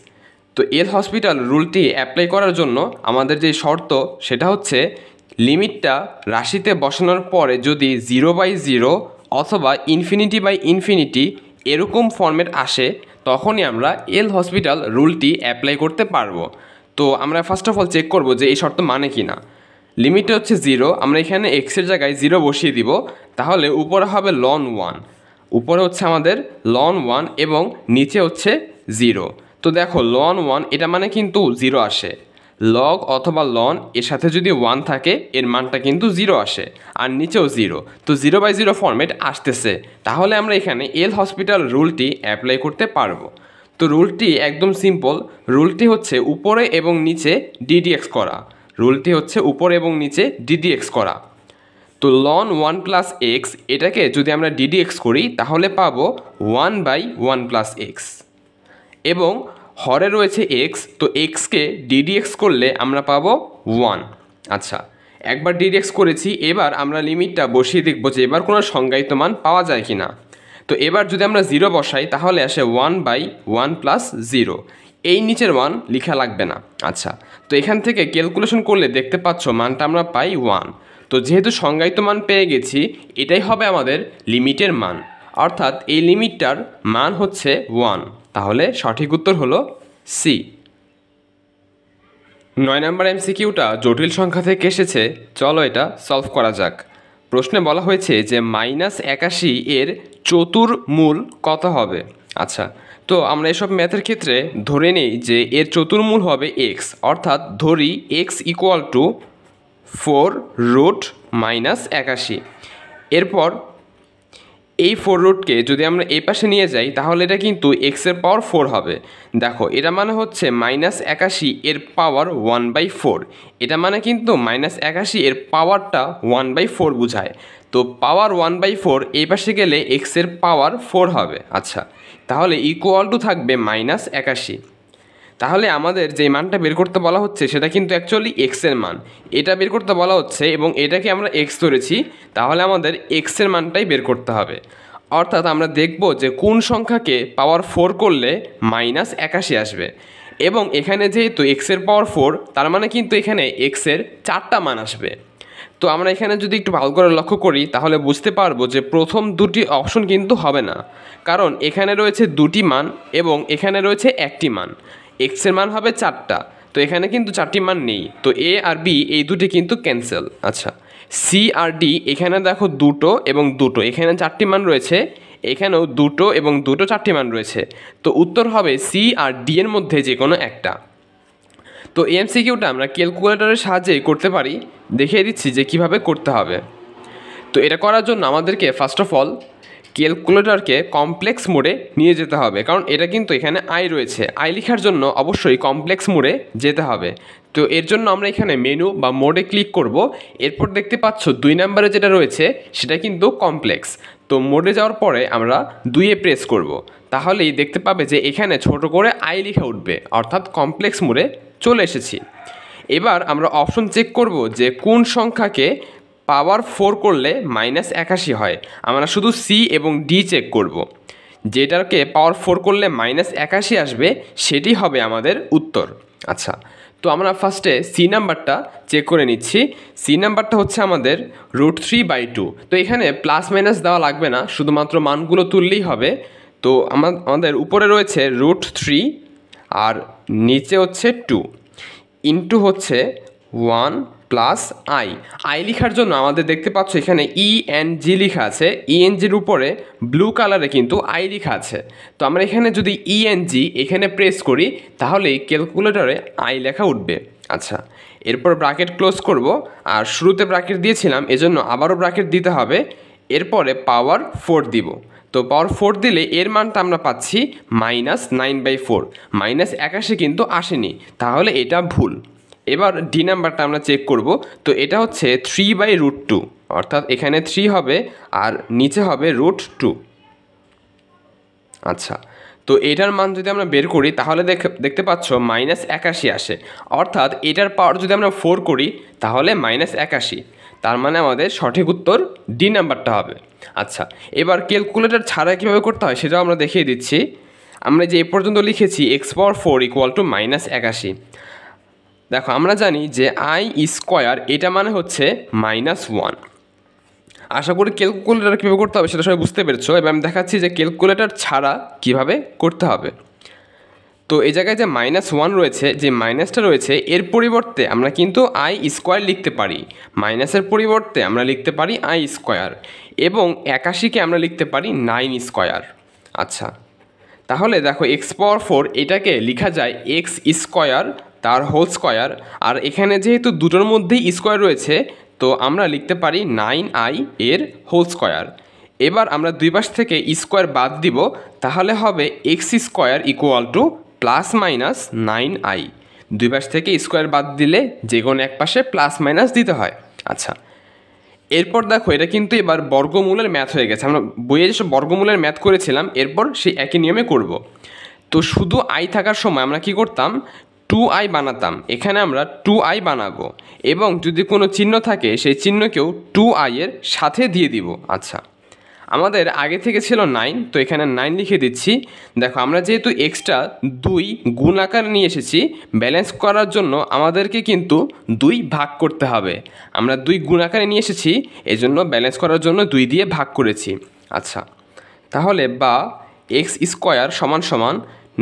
তো এল হসপিটাল রুলটি অ্যাপ্লাই করার জন্য আমাদের যে শর্ত সেটা হচ্ছে লিমিটটা রাশিতে বসানোর পরে যদি 0/0 অথবা ইনফিনিটি এরকম ফর্মেট আসে তখনই আমরা এল হসপিটাল রুলটি অ্যাপ্লাই করতে পারবো। তো আমরা ফার্স্ট অফ অল চেক করব যে এই শর্ত মানে কি না। লিমিটটা হচ্ছে 0, আমরা এখানে এক্সের জায়গায় 0 বসিয়ে দিব, তাহলে উপরে হবে লন 1, উপরে হচ্ছে আমাদের লন 1 এবং নিচে হচ্ছে 0। তো দেখো লন 1 এটা মানে কিন্তু 0 আসে, লগ অথবা লন এর সাথে যদি 1 থাকে এর মানটা কিন্তু 0 আসে, আর নিচেও 0, তো 0/0 ফর্মেট আসতেছে, তাহলে আমরা এখানে এল হসপিটাল রুলটি অ্যাপ্লাই করতে পারবো। তো রুলটি একদম সিম্পল, রুলটি হচ্ছে উপরে এবং নিচে ডিডিএক্স করা, রুলটি হচ্ছে উপরে এবং নিচে ডিডিএক্স করা। তো লন 1 প্লাস এক্স এটাকে যদি আমরা ডিডিএক্স করি তাহলে পাবো 1/1 প্লাস এক্স, এবং হরে রয়েছে এক্স, তো এক্সকে ডিডিএক্স করলে আমরা পাবো 1। আচ্ছা, একবার ডিডিএক্স করেছি, এবার আমরা লিমিটটা বসিয়ে দেখবো যে এবার কোনো সংজ্ঞায়িত মান পাওয়া যায় কি না। তো এবার যদি আমরা 0 বসাই তাহলে আসে 1/1 প্লাস 0, এই নিচের 1 লেখা লাগবে না। আচ্ছা, তো এখান থেকে ক্যালকুলেশন করলে দেখতে পাচ্ছ মানটা আমরা পাই 1। তো যেহেতু সংজ্ঞায়িত মান পেয়ে গেছি, এটাই হবে আমাদের লিমিটের মান, অর্থাৎ এই লিমিটটার মান হচ্ছে 1, তাহলে সঠিক উত্তর হলো সি। 9 নম্বর এমসিকিউটা জটিল সংখ্যা থেকে এসেছে, চলো এটা সলভ করা যাক। প্রশ্নে বলা হয়েছে যে -81 এর চতুর্মূল কত হবে। আচ্ছা, তো আমরা এসব ম্যাথের ক্ষেত্রে ধরে নিই যে এর চতুর্মূল হবে এক্স, অর্থাৎ ধরি এক্স ইকুয়াল টু 4√-81। এরপর এই 4 যদি আমরা এই পাশে নিয়ে যাই তাহলে এটা কিন্তু এক্সের পাওয়ার 4 হবে। দেখো এটা মানে হচ্ছে -81 এর পাওয়ার 1/4, এটা মানে কিন্তু -81 এর পাওয়ারটা 1/4 বোঝায়। তো পাওয়ার 1/4 এই পাশে গেলে এক্সের পাওয়ার 4 হবে। আচ্ছা, তাহলে ইকুয়াল টু থাকবে -81। তাহলে আমাদের যে মানটা বের করতে বলা হচ্ছে সেটা কিন্তু অ্যাকচুয়ালি এক্সের মান, এটা বের করতে বলা হচ্ছে এবং এটাকে আমরা এক্স ধরেছি, তাহলে আমাদের এক্সের মানটাই বের করতে হবে। অর্থাৎ আমরা দেখব যে কোন সংখ্যাকে পাওয়ার 4 করলে -81 আসবে, এবং এখানে যেহেতু এক্সের পাওয়ার 4 তার মানে কিন্তু এখানে এক্সের 4টা মান আসবে। তো আমরা এখানে যদি একটু ভালো করে লক্ষ্য করি তাহলে বুঝতে পারবো যে প্রথম দুটি অপশন কিন্তু হবে না, কারণ এখানে রয়েছে 2টি মান এবং এখানে রয়েছে 1টি মান, এক্সের মান হবে 4টা, তো এখানে কিন্তু 4টি মান নেই, তো এ আর বি এই দুটি কিন্তু ক্যান্সেল। আচ্ছা, সি আর ডি এখানে দেখো 2টো এবং 2টো, এখানে 4টি মান রয়েছে, এখানেও 2টো এবং 2টো 4টি মান রয়েছে, তো উত্তর হবে সি আর ডি এর মধ্যে যে কোনো একটা। তো এমসিকিউটা আমরা ক্যালকুলেটরের সাহায্যে করতে পারি, দেখিয়ে দিচ্ছি যে কিভাবে করতে হবে। তো এটা করার জন্য আমাদেরকে ফার্স্ট অফ অল ক্যালকুলেটরকে কমপ্লেক্স মোডে নিয়ে যেতে হবে, কারণ এটা কিন্তু এখানে আই রয়েছে, আই লেখার জন্য অবশ্যই কমপ্লেক্স মোডে যেতে হবে। তো এর জন্য আমরা এখানে মেনু বা মোডে ক্লিক করব। এরপর দেখতে পাচ্ছ 2 নম্বরে যেটা রয়েছে সেটা কিন্তু কমপ্লেক্স। তো মোডে যাওয়ার পরে আমরা 2-এ প্রেস করব, তাহলেই দেখতে পাবে যে এখানে ছোট করে আই লেখা উঠবে, অর্থাৎ কমপ্লেক্স মোডে চলে এসেছি। এবার আমরা অপশন চেক করব যে কোন সংখ্যাকে পাওয়ার 4 করলে -81 হয়। আমরা শুধু সি এবং ডি চেক করব। যেটাকে পাওয়ার 4 করলে -81 আসবে সেটি হবে আমাদের উত্তর। আচ্ছা, তো আমরা ফার্স্টে সি নাম্বারটা চেক করে নিচ্ছি। সি নাম্বারটা হচ্ছে আমাদের √3/2। তো এখানে প্লাস মাইনাস দেওয়া লাগবে না, শুধুমাত্র মানগুলো তুললেই হবে। তো আমাদের উপরে রয়েছে √3 আর নিচে হচ্ছে 2 ইন্টু হচ্ছে 1 প্লাস আই লেখার জন্য আমাদের দেখতে পাচ্ছ এখানে ENG লেখা আছে। ENGর উপরে ব্লু কালারে কিন্তু আই লেখা আছে। তো আমরা এখানে যদি ENG এখানে প্রেস করি তাহলেই ক্যালকুলেটরে আই লেখা উঠবে। আচ্ছা, এরপর ব্র্যাকেট ক্লোজ করব, আর শুরুতে ব্র্যাকেট দিয়েছিলাম এজন্য আবারও ব্র্যাকেট দিতে হবে। এরপরে পাওয়ার 4 দিব। তো পাওয়ার 4 দিলে এর মানটা আমরা পাচ্ছি -9/4। -81 কিন্তু আসেনি, তাহলে এটা ভুল। এবার ডি নাম্বারটা আমরা চেক করব। তো এটা হচ্ছে 3/√2, অর্থাৎ এখানে 3 হবে আর নিচে হবে √2। আচ্ছা, তো এটার মান যদি আমরা বের করি তাহলে দেখতে পাচ্ছ -81 আসে, অর্থাৎ এটার পাওয়ার যদি আমরা 4 করি তাহলে -81। তার মানে আমাদের সঠিক উত্তর ডি নাম্বারটা হবে। আচ্ছা, এবার ক্যালকুলেটর ছাড়া কীভাবে করতে হয় সেটাও আমরা দেখিয়ে দিচ্ছি। আমরা যে এ পর্যন্ত লিখেছি x⁴ = -81। দেখো, আমরা জানি যে i² এটা মানে হচ্ছে -1। আশা করি ক্যালকুলেটর কীভাবে করতে হবে সেটা সবাই বুঝতে পেরেছো। এবার আমি দেখাচ্ছি যে ক্যালকুলেটর ছাড়া কিভাবে করতে হবে। তো এই জায়গায় যে -1 রয়েছে, যে মাইনাসটা রয়েছে, এর পরিবর্তে আমরা কিন্তু i² লিখতে পারি। মাইনাসের পরিবর্তে আমরা লিখতে পারি i², এবং 81কে আমরা লিখতে পারি 9²। আচ্ছা, তাহলে দেখো x⁴ এটাকে লেখা যায় x² তার হোল স্কোয়ার, আর এখানে যেহেতু দুটোর মধ্যেই স্কোয়ার রয়েছে তো আমরা লিখতে পারি 9i এর হোল স্কোয়ার। এবার আমরা দুই পাশ থেকে স্কোয়ার বাদ দিব, তাহলে হবে x² ± 9i। দুই পাশ থেকে স্কোয়ার বাদ দিলে যে কোনো এক পাশে প্লাস মাইনাস দিতে হয়। আচ্ছা, এরপর দেখো এটা কিন্তু এবার বর্গমূলের ম্যাথ হয়ে গেছে। আমরা বইয়ে যেসব বর্গমূলের ম্যাথ করেছিলাম এরপর সেই একই নিয়মে করব। তো শুধু আই থাকার সময় আমরা কি করতাম, 2i বানাতাম। এখানে আমরা 2i বানাবো, এবং যদি কোনো চিহ্ন থাকে সেই চিহ্নকেও 2i এর সাথে দিয়ে দিব। আচ্ছা, আমাদের আগে থেকে ছিল 9, তো এখানে 9 লিখে দিচ্ছি। দেখো, আমরা যেহেতু এক্সট্রা 2 গুণ আকারে নিয়ে এসেছি, ব্যালেন্স করার জন্য আমাদেরকে কিন্তু 2 ভাগ করতে হবে। আমরা 2 গুণ আকারে নিয়ে এসেছি, এজন্য ব্যালেন্স করার জন্য 2 দিয়ে ভাগ করেছি। আচ্ছা, তাহলে বা x² =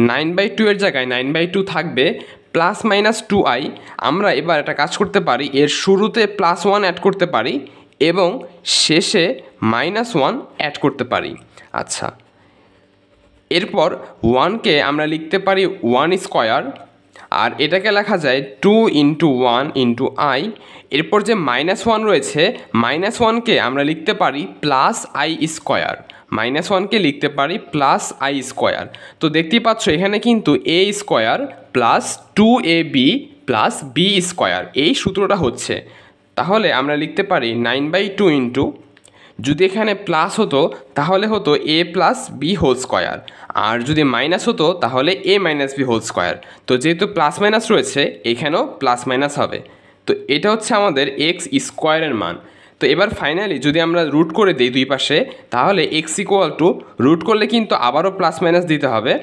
9/2 এর জায়গায় 9/2 থাকবে, ±2i। আমরা এবার একটা কাজ করতে পারি, এর শুরুতে +1 অ্যাড করতে পারি এবং শেষে -1 অ্যাড করতে পারি। আচ্ছা, এরপর 1কে আমরা লিখতে পারি 1², আর এটাকে লেখা যায় 2 × 1 × i। এরপর যে -1 রয়েছে, -1কে আমরা লিখতে পারি +i²। -1কে লিখতে পারি +i²। তো দেখতেই পাচ্ছ এখানে কিন্তু a² + 2ab + b², এই সূত্রটা হচ্ছে। তাহলে আমরা লিখতে পারি 9/2 যদি এখানে প্লাস হতো তাহলে হতো a + b² আর যদি মাইনাস হতো তাহলে a - b²। তো যেহেতু প্লাস মাইনাস রয়েছে এখানেও প্লাস মাইনাস হবে। তো এটা হচ্ছে আমাদের x² এর মান। তো এবার ফাইনালি যদি আমরা রুট করে দিই দুই পাশে, তাহলে x রুট করলে কিন্তু আবারও প্লাস মাইনাস দিতে হবে।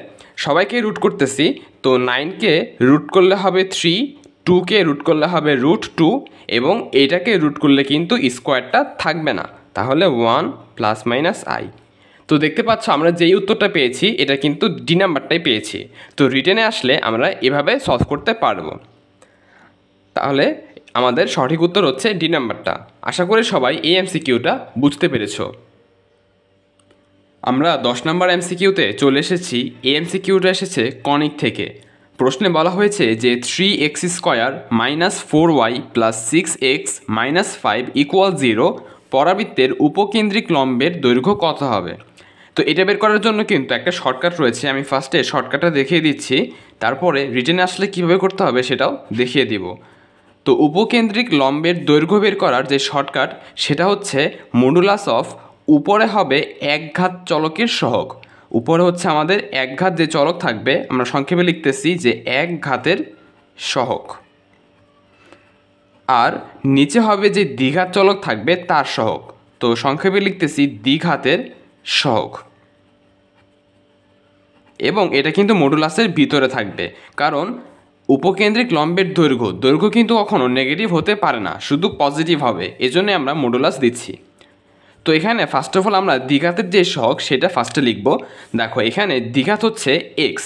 সবাইকে রুট করতেছি। তো 9কে রুট করলে হবে 3, 2কে রুট করলে হবে √2, এবং এইটাকে রুট করলে কিন্তু স্কোয়ারটা থাকবে না, তাহলে 1 ± i। তো দেখতে পাচ্ছ আমরা যেই উত্তরটা পেয়েছি এটা কিন্তু ডি নাম্বারটাই পেয়েছি। তো রিটেনে আসলে আমরা এভাবে সলভ করতে পারবো। তাহলে আমাদের সঠিক উত্তর হচ্ছে ডি নাম্বারটা। আশা করি সবাই এই এমসিকিউটা বুঝতে পেরেছো। আমরা 10 নম্বর এমসিকিউতে চলে এসেছি। এই এমসিকিউটা এসেছে কনিক থেকে। প্রশ্নে বলা হয়েছে যে 3x² - 4y + 6x - 5 = 0 পরাবৃত্তের উপকেন্দ্রিক লম্বের দৈর্ঘ্য কত হবে। তো এটা বের করার জন্য কিন্তু একটা শর্টকাট রয়েছে, আমি ফার্স্টে শর্টকাটটা দেখিয়ে দিচ্ছি, তারপরে রিটেনে আসলে কীভাবে করতে হবে সেটাও দেখিয়ে দিব। তো উপকেন্দ্রিক লম্বের দৈর্ঘ্য বের করার যে শর্টকাট সেটা হচ্ছে মডুলাস অফ উপরে হবে একঘাত চলকের সহগ। উপরে হচ্ছে আমাদের একঘাত যে চলক থাকবে, আমরা সংক্ষেপে লিখতেছি যে একঘাতের সহগ, আর নিচে হবে যে দ্বিঘাত চলক থাকবে তার সহগ, তো সংক্ষেপে লিখতেছি দ্বিঘাতের সহগ। এবং এটা কিন্তু মডুলাসের ভিতরে থাকবে, কারণ উপকেন্দ্রিক লম্বের দৈর্ঘ্য কিন্তু কখনো নেগেটিভ হতে পারে না, শুধু পজিটিভ হবে, এজন্য আমরা মডুলাস দিচ্ছি। তো এখানে ফার্স্ট অফ অল আমরা দ্বিঘাতের যে সহগ সেটা ফার্স্টে লিখব। দেখো এখানে দ্বিঘাত হচ্ছে এক্স,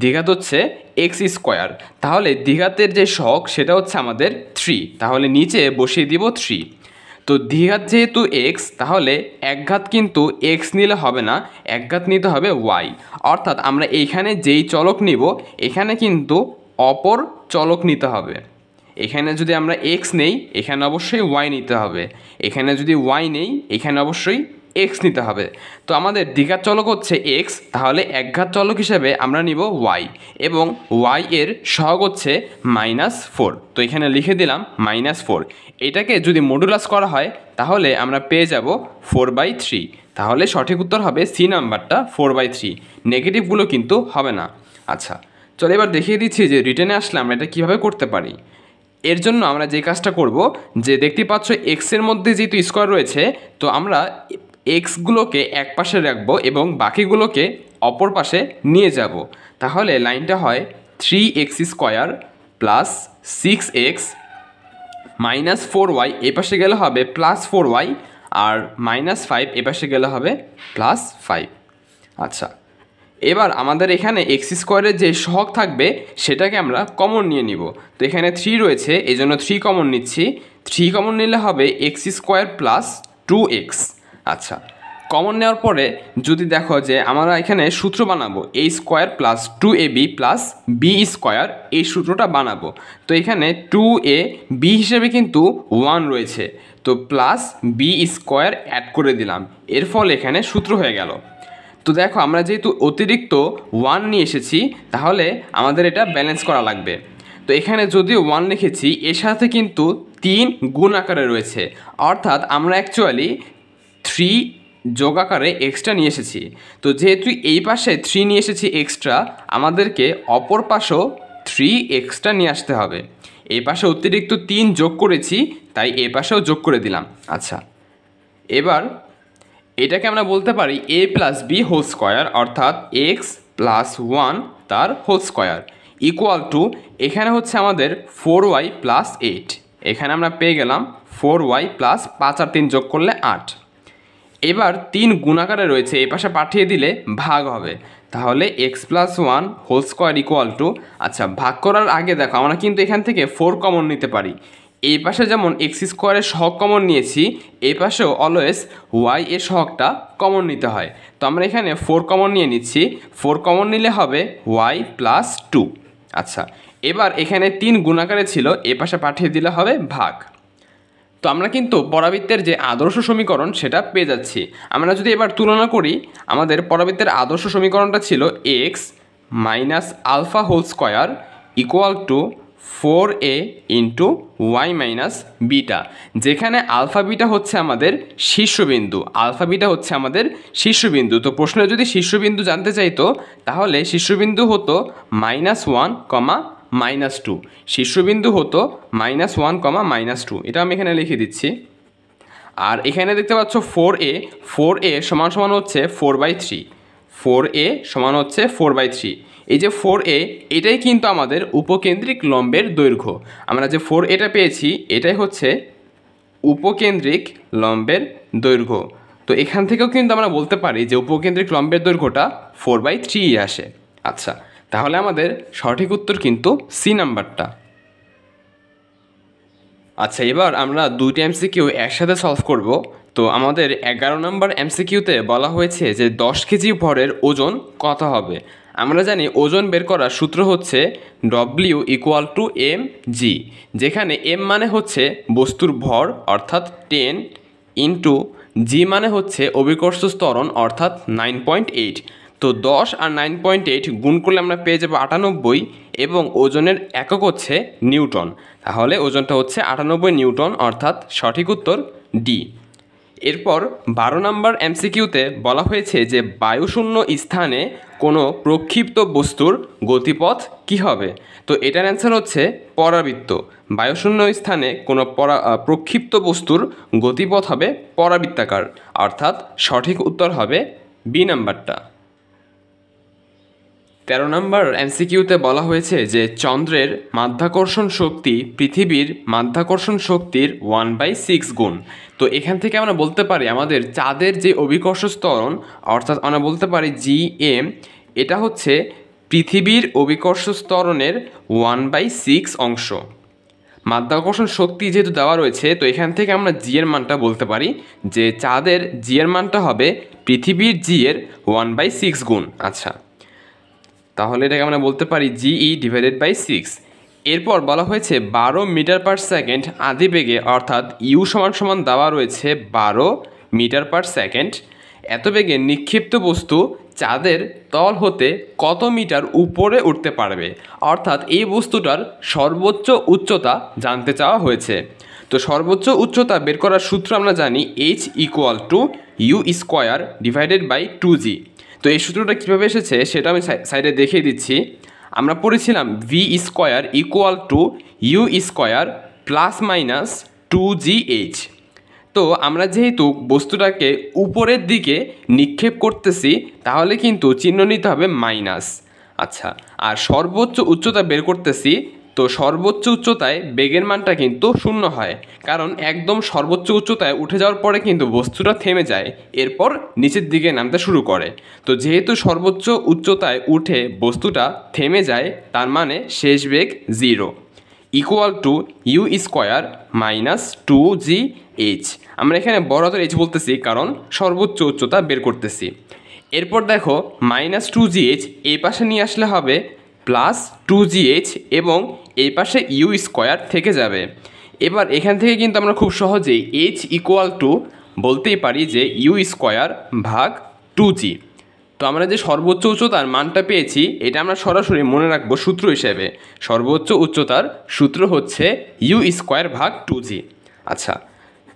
দ্বিঘাত হচ্ছে এক্স স্কোয়ার, তাহলে দ্বিঘাতের যে সহগ সেটা হচ্ছে আমাদের 3, তাহলে নিচে বসিয়ে দিব 3। তো দ্বিঘাত যেহেতু এক্স, তাহলে একঘাত কিন্তু এক্স নিলে হবে না, একঘাত নিতে হবে ওয়াই, অর্থাৎ আমরা এইখানে যেই চলক নিব এখানে কিন্তু অপর চলক নিতে হবে। এখানে যদি আমরা এক্স নেই এখানে অবশ্যই ওয়াই নিতে হবে, এখানে যদি ওয়াই নেই এখানে অবশ্যই এক্স নিতে হবে। তো আমাদের দ্বিঘাত চলক হচ্ছে এক্স, তাহলে একঘাত চলক হিসেবে আমরা নিব ওয়াই, এবং ওয়াই এর সহগ হচ্ছে -4, তো এখানে লিখে দিলাম -4। এটাকে যদি মডুলাস করা হয় তাহলে আমরা পেয়ে যাব 4/3, তাহলে সঠিক উত্তর হবে সি নাম্বারটা 4/3, নেগেটিভগুলো কিন্তু হবে না। আচ্ছা চলো এবার দেখিয়ে দিচ্ছি যে রিটেনে আসলে আমরা এটা কীভাবে করতে পারি। এর জন্য আমরা যে কাজটা করব, যে দেখতে পাচ্ছ এক্সের মধ্যে যেহেতু স্কোয়ার রয়েছে, তো আমরা এক্সগুলোকে এক পাশে রাখবো এবং বাকিগুলোকে অপর পাশে নিয়ে যাব। তাহলে লাইনটা হয় 3x² plus 6x minus 4y, এ পাশে গেলে হবে +4y, আর -5 এ পাশে গেলে হবে +5। আচ্ছা এবার আমাদের এখানে x² যে সহগ থাকবে সেটাকে আমরা কমন নিয়ে নিব। তো এখানে 3 রয়েছে, এই জন্য 3 কমন নিচ্ছি, 3 কমন নিলে হবে x² প্লাস 2x। আচ্ছা কমন নেওয়ার পরে যদি দেখো যে আমরা এখানে সূত্র বানাবো a² plus 2ab plus b², এই সূত্রটা বানাবো। তো এখানে 2ab হিসেবে কিন্তু 1 রয়েছে, তো প্লাস b² অ্যাড করে দিলাম, এর ফলে এখানে সূত্র হয়ে গেল। তো দেখো আমরা যেহেতু অতিরিক্ত 1 নিয়ে এসেছি, তাহলে আমাদের এটা ব্যালেন্স করা লাগবে। তো এখানে যদিও 1 লিখেছি, এর সাথে কিন্তু 3 গুণ আকারে রয়েছে, অর্থাৎ আমরা অ্যাকচুয়ালি 3 যোগ আকারে এক্সট্রা নিয়ে এসেছি। তো যেহেতু এই পাশে 3 নিয়ে এসেছি এক্সট্রা, আমাদেরকে অপর পাশেও 3 এক্সট্রা নিয়ে আসতে হবে। এই পাশে অতিরিক্ত 3 যোগ করেছি, তাই এই পাশেও যোগ করে দিলাম। আচ্ছা এবার এটাকে আমরা বলতে পারি a plus b whole square, অর্থাৎ x প্লাস 1 তার হোল স্কোয়ার ইকুয়াল টু, এখানে হচ্ছে আমাদের 4y প্লাস 8, এখানে আমরা পেয়ে গেলাম 4y প্লাস 5 আর 3 যোগ করলে 8। এবার 3 গুণাকারে রয়েছে, এই পাশে পাঠিয়ে দিলে ভাগ হবে, তাহলে x plus 1 whole square equal to, আচ্ছা ভাগ করার আগে দেখো আমরা কিন্তু এখান থেকে 4 কমন নিতে পারি। এই পাশে যেমন x² এর সহগ কমন নিয়েছি, এই পাশেও অলওয়েজ y এর সহগটা কমন নিতে হয়। তো আমরা এখানে 4 কমন নিয়ে নিচ্ছি, 4 কমন নিলে হবে y প্লাস 2। আচ্ছা এবার এখানে 3 গুণাকারে ছিল, এ পাশে পাঠিয়ে দিলে হবে ভাগ। তো আমরা কিন্তু পরাবৃত্তের যে আদর্শ সমীকরণ সেটা পেয়ে যাচ্ছি। আমরা যদি এবার তুলনা করি, আমাদের পরাবৃত্তের আদর্শ সমীকরণটা ছিল x minus alpha whole square equal to 4a into y minus beta, যেখানে আলফা বিটা হচ্ছে আমাদের শীর্ষবিন্দু, আলফা বিটা হচ্ছে আমাদের শীর্ষবিন্দু। তো প্রশ্নে যদি শীর্ষবিন্দু জানতে চাইতো, তাহলে শীর্ষবিন্দু হতো -1, -2, শীর্ষবিন্দু হতো -1, -2, এটা আমি এখানে লিখে দিচ্ছি। আর এখানে দেখতে পাচ্ছ 4a সমান সমান হচ্ছে 4/3, 4a সমান হচ্ছে 4/3। এই যে 4a এটাই কিন্তু আমাদের উপকেন্দ্রিক লম্বের দৈর্ঘ্য। আমরা যে 4a পেয়েছি এটাই হচ্ছে উপকেন্দ্রিক লম্বের দৈর্ঘ্য। তো এখান থেকেও কিন্তু আমরা বলতে পারি যে উপকেন্দ্রিক লম্বের দৈর্ঘ্যটা 4/3 আসে। আচ্ছা তাহলে আমাদের সঠিক উত্তর কিন্তু সি নাম্বারটা। আচ্ছা এবার আমরা 2টি এমসিকিউ একসাথে সলভ করব। তো আমাদের 11 নম্বর এমসিকিউতে বলা হয়েছে যে 10 কেজি ভরের ওজন কত হবে। আমরা জানি ওজন বের করার সূত্র হচ্ছে W = mg, যেখানে m মানে হচ্ছে বস্তুর ভর অর্থাৎ 10 × জি মানে হচ্ছে অভিকর্ষ ত্বরণ অর্থাৎ 9.8। তো 10 আর 9.8 গুণ করলে আমরা পেয়ে যাবো 98 এবং ওজনের একক হচ্ছে নিউটন। তাহলে ওজনটা হচ্ছে 98 নিউটন, অর্থাৎ সঠিক উত্তর ডি। এরপর 12 নম্বর এমসিকিউতে বলা হয়েছে যে বায়ুশূন্য স্থানে কোনো প্রক্ষিপ্ত বস্তুর গতিপথ কি হবে? তো এটার অ্যান্সার হচ্ছে পরাবৃত্ত। বায়ুশূন্য স্থানে কোনো প্রক্ষিপ্ত বস্তুর গতিপথ হবে পরাবৃত্তাকার, অর্থাৎ সঠিক উত্তর হবে বি নাম্বারটা। 13 নম্বর এমসিকিউতে বলা হয়েছে যে চন্দ্রের মাধ্যাকর্ষণ শক্তি পৃথিবীর মাধ্যাকর্ষণ শক্তির 1/6 গুণ। তো এখান থেকে আমরা বলতে পারি আমাদের চাঁদের যে অভিকর্ষ ত্বরণ, অর্থাৎ আমরা বলতে পারি GM, এটা হচ্ছে পৃথিবীর অভিকর্ষ ত্বরণের 1/6 অংশ। মাধ্যাকর্ষণ শক্তি যেহেতু দেওয়া রয়েছে, তো এখান থেকে আমরা জি এর মানটা বলতে পারি যে চাঁদের জি এর মানটা হবে পৃথিবীর জি এর 1/6 গুণ। আচ্ছা, তাহলে এটাকে আমরা বলতে পারি GE/6। এরপর বলা হয়েছে 12 মিটার পার সেকেন্ড আদিবেগে, অর্থাৎ ইউ সমান দেওয়া রয়েছে 12 মিটার পার সেকেন্ড, এত বেগে নিক্ষিপ্ত বস্তু চাঁদের তল হতে কত মিটার উপরে উঠতে পারবে? অর্থাৎ এই বস্তুটার সর্বোচ্চ উচ্চতা জানতে চাওয়া হয়েছে। তো সর্বোচ্চ উচ্চতা বের করার সূত্র আমরা জানি H=u²/2g। তো এই সূত্রটা কীভাবে এসেছে সেটা আমি সাইডে দেখিয়ে দিচ্ছি। আমরা পড়েছিলাম v²=u²+−2gh। তো আমরা যেহেতু বস্তুটাকে উপরের দিকে নিক্ষেপ করতেছি, তাহলে কিন্তু চিহ্ন নিতে হবে মাইনাস। আচ্ছা, আর সর্বোচ্চ উচ্চতা বের করতেছি, তো সর্বোচ্চ উচ্চতায় বেগের মানটা কিন্তু 0 হয়, কারণ একদম সর্বোচ্চ উচ্চতায় উঠে যাওয়ার পরে কিন্তু বস্তুটা থেমে যায়, এরপর নিচের দিকে নামতে শুরু করে। তো যেহেতু সর্বোচ্চ উচ্চতায় উঠে বস্তুটা থেমে যায়, তার মানে শেষ বেগ 0 =u²-2gh। আমরা এখানে বড় হাতের h বলতেছি কারণ সর্বোচ্চ উচ্চতা বের করতেছি। এরপর দেখো -2gh এই পাশে নিয়ে আসলে হবে +2gh এবং এই পাশে u² থেকে যাবে। এবার এখান থেকে কিন্তু আমরা খুব সহজেই h বলতেই পারি যে u²/2g। তো আমরা যে সর্বোচ্চ উচ্চতার মানটা পেয়েছি, এটা আমরা সরাসরি মনে রাখবো সূত্র হিসেবে। সর্বোচ্চ উচ্চতার সূত্র হচ্ছে u²/2g। আচ্ছা,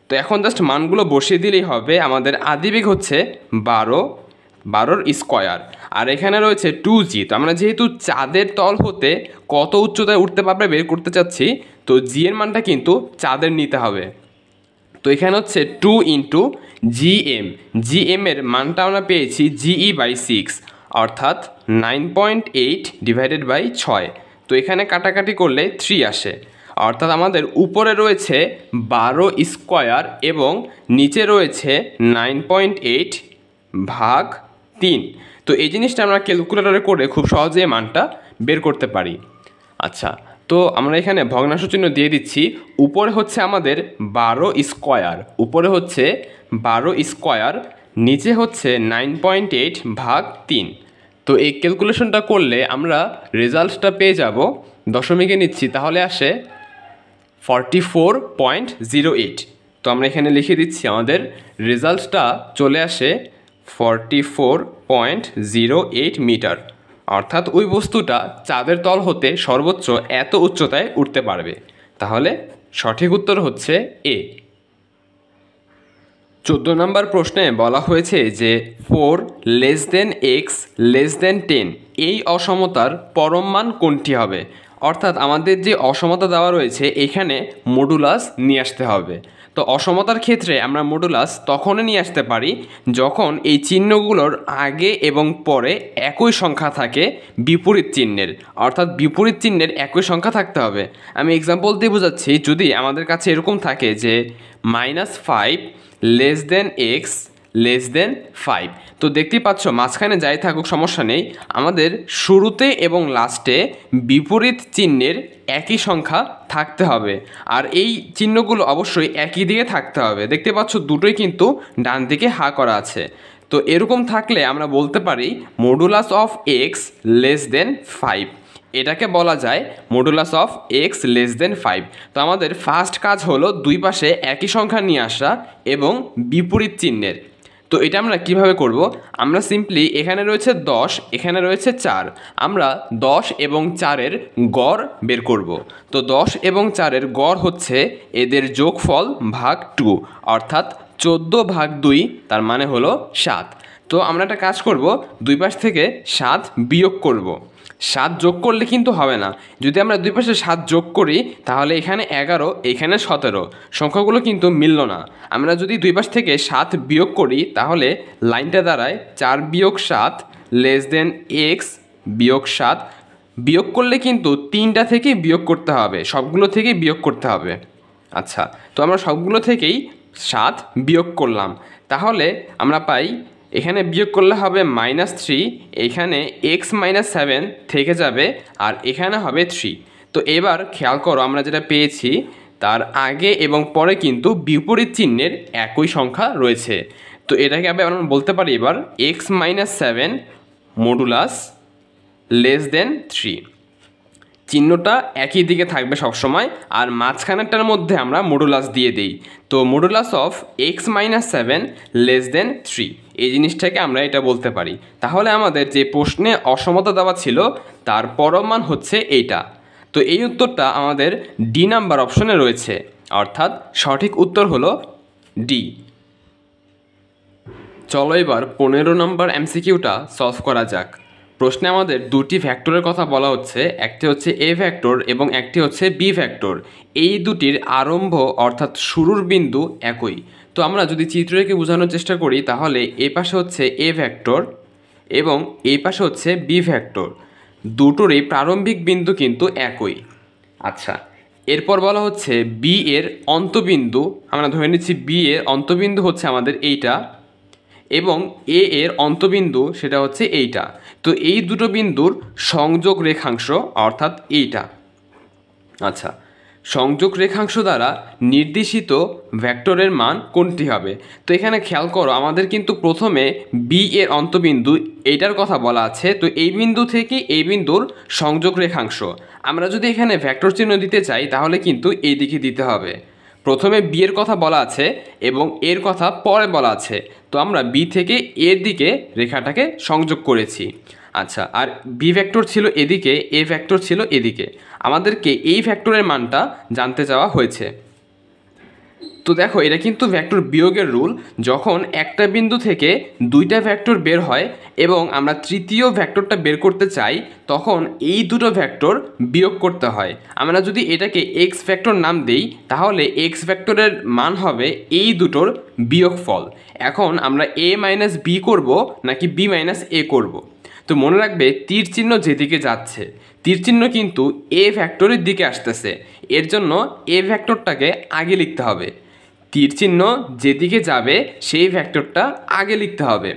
তো এখন জাস্ট মানগুলো বসিয়ে দিলেই হবে। আমাদের আদিবেগ হচ্ছে 12 স্কয়ার, আর এখানে রয়েছে 2g। তো আমরা যেহেতু চাঁদের তল হতে কত উচ্চতায় উঠতে পারবে বের করতে চাচ্ছি, তো জি এর মানটা কিন্তু চাঁদের নিতে হবে। তো এখানে হচ্ছে 2 × GM এর মানটা আমরা পেয়েছি GE/6, অর্থাৎ 9.8/6। তো এখানে কাটাকাটি করলে 3 আসে, অর্থাৎ আমাদের উপরে রয়েছে 12 স্কয়ার এবং নিচে রয়েছে 9.8/3। তো এই জিনিসটা আমরা ক্যালকুলেটরে করে খুব সহজেই মানটা বের করতে পারি। আচ্ছা, তো আমরা এখানে ভগ্নাংশ চিহ্ন দিয়ে দিচ্ছি। উপরে হচ্ছে আমাদের 12 স্কয়ার, উপরে হচ্ছে 12 স্কয়ার, নিচে হচ্ছে 9.8/3। তো এই ক্যালকুলেশনটা করলে আমরা রেজাল্টটা পেয়ে যাব, দশমিকে নিচ্ছি তাহলে আসে 44.08। তো আমরা এখানে লিখে দিচ্ছি আমাদের রেজাল্টটা চলে আসে 44.08 মিটার, অর্থাৎ ওই বস্তুটা চাঁদের তল হতে সর্বোচ্চ এত উচ্চতায় উঠতে পারবে। তাহলে সঠিক উত্তর হচ্ছে এ। 14 নম্বর প্রশ্নে বলা হয়েছে যে 4 x <10 এই অসমতার পরম মান কোনটি হবে? অর্থাৎ আমাদের যে অসমতা দেওয়া রয়েছে এখানে মডুলাস নিয়ে আসতে হবে। তো অসমতার ক্ষেত্রে আমরা মডুলাস তখনই নিয়ে আসতে পারি যখন এই চিহ্নগুলোর আগে এবং পরে একই সংখ্যা থাকে বিপরীত চিহ্নের, অর্থাৎ বিপরীত চিহ্নের একই সংখ্যা থাকতে হবে। আমি এক্সাম্পল দিয়ে বোঝাচ্ছি। যদি আমাদের কাছে এরকম থাকে যে -5 x <5, তো দেখতেই পাচ্ছ মাঝখানে যাই থাকুক সমস্যা নেই, আমাদের শুরুতে এবং লাস্টে বিপরীত চিহ্নের একই সংখ্যা থাকতে হবে, আর এই চিহ্নগুলো অবশ্যই একই দিকে থাকতে হবে। দেখতে পাচ্ছ দুটোই কিন্তু ডান দিকে হা করা আছে। তো এরকম থাকলে আমরা বলতে পারি মডুলাস অফ x <5। এটাকে বলা যায় modulus of x less than 5। তো আমাদের ফার্স্ট কাজ হলো দুই পাশে একই সংখ্যা নিয়ে আসা এবং বিপরীত চিহ্নের। তো এটা আমরা কিভাবে করব? আমরা সিম্পলি এখানে রয়েছে 10, এখানে রয়েছে 4, আমরা 10 এবং 4-এর গড় বের করব। তো 10 এবং 4-এর গড় হচ্ছে এদের যোগফল ভাগ 2, অর্থাৎ 14/2, তার মানে হলো 7। তো আমরা একটা কাজ করব, দুই পাশ থেকে 7 বিয়োগ করব। 7 যোগ করলে কিন্তু হবে না, যদি আমরা দুই পাশে 7 যোগ করি তাহলে এখানে 11, এখানে 17, সংখ্যাগুলো কিন্তু মিলল না। আমরা যদি দুই পাশ থেকে 7 বিয়োগ করি তাহলে লাইনটা দাঁড়ায় 4 বিয়োগ 7 লেস দেন এক্স বিয়োগ 7। বিয়োগ করলে কিন্তু 3টা থেকে বিয়োগ করতে হবে, সবগুলো থেকেই বিয়োগ করতে হবে। আচ্ছা, তো আমরা সবগুলো থেকেই 7 বিয়োগ করলাম, তাহলে আমরা পাই এখানে বিয়োগ করলে হবে -3, এখানে x-7 থেকে যাবে আর এখানে হবে 3। তো এবার খেয়াল করো, আমরা যেটা পেয়েছি তার আগে এবং পরে কিন্তু বিপরীত চিহ্নের একই সংখ্যা রয়েছে। তো এটাকে আমরা বলতে পারি এবার x-7 মডুলাস লেস দেন 3। চিহ্নটা একই দিকে থাকবে সবসময়, আর মাঝখানেরটার মধ্যে আমরা মডুলাস দিয়ে দিই। তো modulus of x-7 less than 3, এই জিনিসটাকে আমরা এটা বলতে পারি। তাহলে আমাদের যে প্রশ্নে অসমতা দেওয়া ছিল তার পরমান হচ্ছে এইটা। তো এই উত্তরটা আমাদের ডি নাম্বার অপশনে রয়েছে, অর্থাৎ সঠিক উত্তর হলো ডি। চলো এবার 15 নম্বর এমসিকিউটা সলভ করা যাক। প্রশ্নে আমাদের দুটি ভ্যাক্টরের কথা বলা হচ্ছে, একটি হচ্ছে এ ভ্যাক্টর এবং একটি হচ্ছে বি ভ্যাক্টর। এই দুটির আরম্ভ অর্থাৎ শুরুর বিন্দু একই। তো আমরা যদি চিত্র এঁকে বোঝানোর চেষ্টা করি তাহলে এই পাশে হচ্ছে এ ভ্যাক্টর এবং এই পাশে হচ্ছে বি ভ্যাক্টর, দুটোরই প্রারম্ভিক বিন্দু কিন্তু একই। আচ্ছা, এরপর বলা হচ্ছে বি এর অন্তবিন্দু, আমরা ধরে নিচ্ছি বি এর অন্তবিন্দু হচ্ছে আমাদের এইটা এবং এ এর অন্তবিন্দু সেটা হচ্ছে এইটা। তো এই দুটো বিন্দুর সংযোগ রেখাংশ অর্থাৎ এইটা। আচ্ছা, সংযোগ রেখাংশ দ্বারা নির্দেশিত ভেক্টরের মান কোনটি হবে? তো এখানে খেয়াল করো, আমাদের কিন্তু প্রথমে বি এর অন্তবিন্দু এইটার কথা বলা আছে। তো এই বিন্দু থেকে এই বিন্দুর সংযোগ রেখাংশ আমরা যদি এখানে ভেক্টর চিহ্ন দিতে চাই তাহলে কিন্তু এই দিকে দিতে হবে। প্রথমে বি এর কথা বলা আছে এবং এর কথা পরে বলা আছে, তো আমরা বি থেকে এর দিকে রেখাটাকে সংযোগ করেছি। আচ্ছা, আর বি ভেক্টর ছিল এদিকে, এ ভেক্টর ছিল এদিকে, আমাদেরকে এই ভেক্টরের মানটা জানতে চাওয়া হয়েছে। তো দেখো, এটা কিন্তু ভেক্টর বিয়োগের রুল। যখন একটা বিন্দু থেকে দুইটা ভেক্টর বের হয় এবং আমরা তৃতীয় ভেক্টরটা বের করতে চাই তখন এই দুটো ভেক্টর বিয়োগ করতে হয়। আমরা যদি এটাকে এক্স ভেক্টর নাম দেই তাহলে এক্স ভেক্টরের মান হবে এই দুটোর বিয়োগফল। এখন আমরা a মাইনাস বি করবো নাকি b মাইনাস এ করবো? তো মনে রাখবে, তীর চিহ্ন যেদিকে যাচ্ছে, তীর চিহ্ন কিন্তু এ ভেক্টরের দিকে আসতেছে, এর জন্য এ ভেক্টরটাকে আগে লিখতে হবে। তীর চিহ্ন যেদিকে যাবে সেই ভেক্টরটা আগে লিখতে হবে,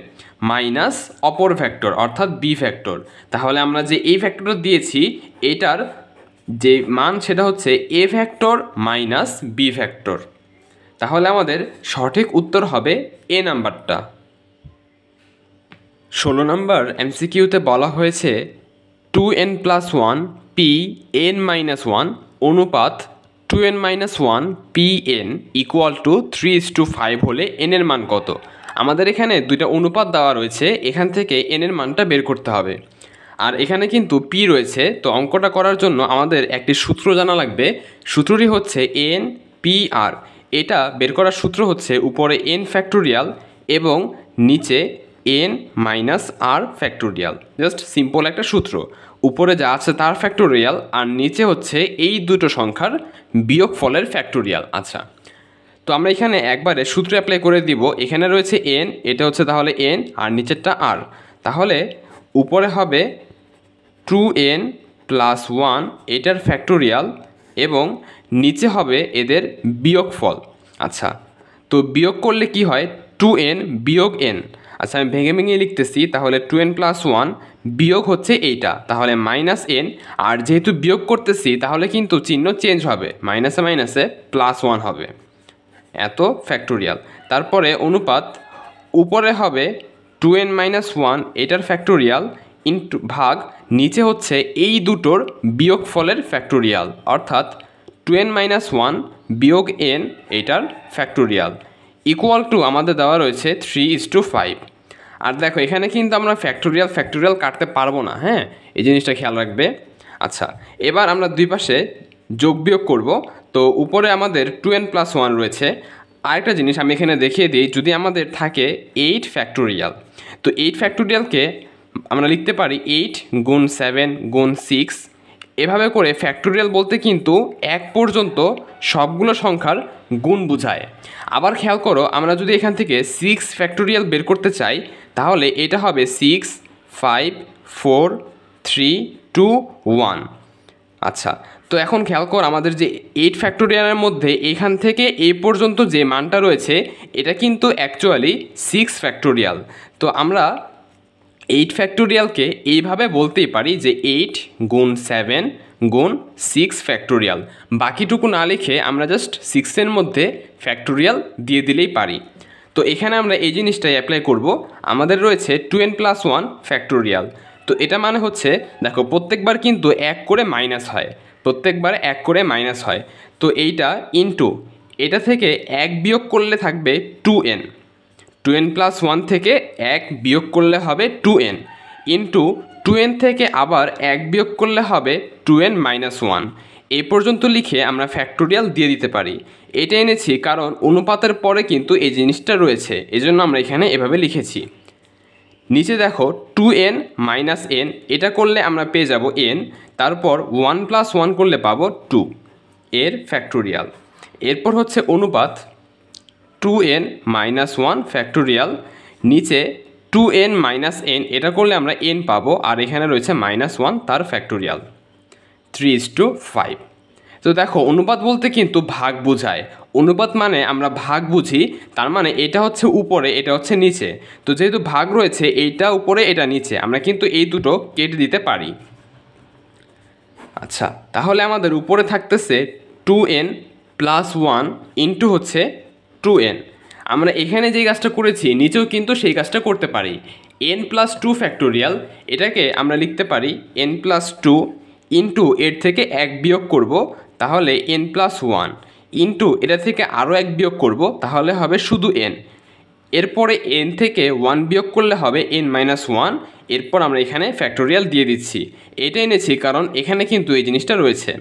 মাইনাস অপর ভেক্টর অর্থাৎ বি ভেক্টর। তাহলে আমরা যে এই ভেক্টরটা দিয়েছি এটার যে মান সেটা হচ্ছে a vector minus b vector. তাহলে আমাদের সঠিক উত্তর হবে এ নাম্বারটা। 16 নম্বর এমসিকিউতে বলা হয়েছে 2n+1 pn-1 অনুপাত 2n-1 pn = 3:5 হলে n এর মান কত? আমাদের এখানে দুইটা অনুপাত দেওয়া রয়েছে, এখান থেকে n এর মানটা বের করতে হবে। আর এখানে কিন্তু p রয়েছে, তো অঙ্কটা করার জন্য আমাদের একটি সূত্র জানা লাগবে। সূত্রটি হচ্ছে n p/r। এটা বের করার সূত্র হচ্ছে উপরে n ফ্যাক্টোরিয়াল এবং নিচে n minus r factorial. Just simple একটা সূত্র, উপরে যা আছে তার ফ্যাক্টোরিয়াল আর নিচে হচ্ছে এই দুটো সংখ্যার বিয়োগফলের ফ্যাক্টোরিয়াল। আচ্ছা, তো আমরা এখানে একবারে সূত্র অ্যাপ্লাই করে দিব। এখানে রয়েছে n, এটা হচ্ছে তাহলে n আর নিচেরটা r। তাহলে উপরে হবে 2n+1 এটার ফ্যাক্টোরিয়াল এবং নিচে হবে এদের বিয়োগফল। আচ্ছা, তো বিয়োগ করলে কি হয়? 2n বিয়োগ n। আচ্ছা, আমি ভেঙে ভেঙে লিখতেছি। তাহলে 2n+1 বিয়োগ হচ্ছে এইটা, তাহলে -n। আর যেহেতু বিয়োগ করতেছি তাহলে কিন্তু চিহ্ন চেঞ্জ হবে, মাইনাসে মাইনাসে +1 হবে, এত ফ্যাক্টোরিয়াল। তারপরে অনুপাত উপরে হবে 2n-1 এটার ফ্যাক্টোরিয়াল ইন্টু ভাগ নিচে হচ্ছে এই দুটোর বিয়োগফলের ফ্যাক্টোরিয়াল, অর্থাৎ 2n-1 বিয়োগ n এটার ফ্যাক্টোরিয়াল ইকুয়াল টু আমাদের দেওয়া রয়েছে 3:5। আর দেখো এখানে কিন্তু আমরা ফ্যাক্টোরিয়াল কাটতে পারবো না, হ্যাঁ, এই জিনিসটা খেয়াল রাখবে। আচ্ছা, এবার আমরা দুই পাশে যোগ বিয়োগ করব। তো উপরে আমাদের 2n+1 রয়েছে। আরেকটা জিনিস আমি এখানে দেখিয়ে দিই, যদি আমাদের থাকে 8 ফ্যাক্টোরিয়াল, তো 8 ফ্যাক্টোরিয়ালকে আমরা লিখতে পারি 8 গুণ 7 গুণ 6। এভাবে করে ফ্যাক্টোরিয়াল বলতে কিন্তু 1 পর্যন্ত সবগুলো সংখ্যার গুণ বোঝায়। আবার খেয়াল করো, আমরা যদি এখান থেকে 6 ফ্যাক্টোরিয়াল বের করতে চাই তাহলে এটা হবে 6 5 4 3 2 1। আচ্ছা, তো এখন খেয়াল কর, আমাদের যে 8 ফ্যাক্টোরিয়ালের মধ্যে এখান থেকে এই পর্যন্ত যে মানটা রয়েছে এটা কিন্তু অ্যাকচুয়ালি 6 ফ্যাক্টোরিয়াল। তো আমরা 8 ফ্যাক্টোরিয়ালকে এইভাবে বলতেই পারি যে 8 গুণ 7 গুণ 6 ফ্যাক্টোরিয়াল। বাকিটুকু না লিখে আমরা জাস্ট 6-এর মধ্যে ফ্যাক্টোরিয়াল দিয়ে দিলেই পারি। তো এখানে আমরা এই জিনিসটাই অ্যাপ্লাই করব। আমাদের রয়েছে 2n+1 ফ্যাক্টোরিয়াল। তো এটা মানে হচ্ছে, দেখো প্রত্যেকবার কিন্তু 1 করে মাইনাস হয়, প্রত্যেকবার 1 করে মাইনাস হয়। তো এইটা ইন্টু এটা থেকে 1 বিয়োগ করলে থাকবে 2n, 2n+1 থেকে 1 বিয়োগ করলে হবে 2n, ইন্টু 2n থেকে আবার 1 বিয়োগ করলে হবে 2n-1। এই পর্যন্ত লিখে আমরা ফ্যাক্টোরিয়াল দিয়ে দিতে পারি। এটা এনেছি কারণ অনুপাতের পরে কিন্তু এই জিনিসটা রয়েছে, এজন্য আমরা এখানে এভাবে লিখেছি। নিচে দেখো 2n-n, এটা করলে আমরা পেয়ে যাব n, তারপর 1+1 করলে পাবো 2 এর ফ্যাক্টোরিয়াল। এরপর হচ্ছে অনুপাত 2n-1 ফ্যাক্টোরিয়াল, নিচে 2n-n, এটা করলে আমরা n পাবো, আর এখানে রয়েছে -1 তার ফ্যাক্টোরিয়াল 3:5। তো দেখো অনুপাত বলতে কিন্তু ভাগ বোঝায়। অনুপাত মানে আমরা ভাগ বুঝি, তার মানে এটা হচ্ছে উপরে, এটা হচ্ছে নিচে। তো যেহেতু ভাগ রয়েছে, এইটা উপরে এটা নিচে, আমরা কিন্তু এই দুটো কেটে দিতে পারি। আচ্ছা, তাহলে আমাদের উপরে থাকতেছে 2n+1 ইন্টু হচ্ছে 2n। আমরা এখানে যেই কাজটা করেছি নিচেও কিন্তু সেই কাজটা করতে পারি। n+2 ফ্যাক্টোরিয়াল, এটাকে আমরা লিখতে পারি n+2 ইন্টু এর থেকে 1 বিয়োগ করব, তাহলে n+1, ইন্টু এটা থেকে আরও 1 বিয়োগ করব, তাহলে হবে শুধু n। এরপরে n থেকে 1 বিয়োগ করলে হবে n-1। এরপর আমরা এখানে ফ্যাক্টোরিয়াল দিয়ে দিচ্ছি। এটা এনেছি কারণ এখানে কিন্তু এই জিনিসটা রয়েছে।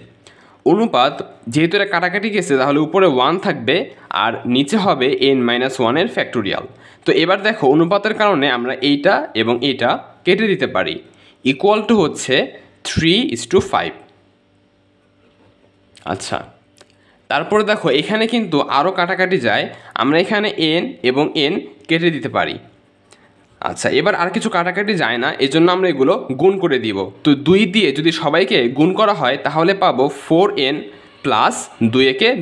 অনুপাত যেহেতু এটা কাটাকাটি গেছে, তাহলে উপরে 1 থাকবে আর নিচে হবে n-1 এর ফ্যাক্টোরিয়াল। তো এবার দেখো অনুপাতের কারণে আমরা এইটা এবং এইটা কেটে দিতে পারি, ইকুয়াল টু হচ্ছে 3:5। আচ্ছা, তারপরে দেখো এখানে কিন্তু আরও কাটাকাটি যায়, আমরা এখানে n এবং n কেটে দিতে পারি। আচ্ছা, এবার আর কিছু কাটাকাটি যায় না, এজন্য আমরা এগুলো গুণ করে দিব। তো 2 দিয়ে যদি সবাইকে গুণ করা হয় তাহলে পাবো 4n প্লাস 2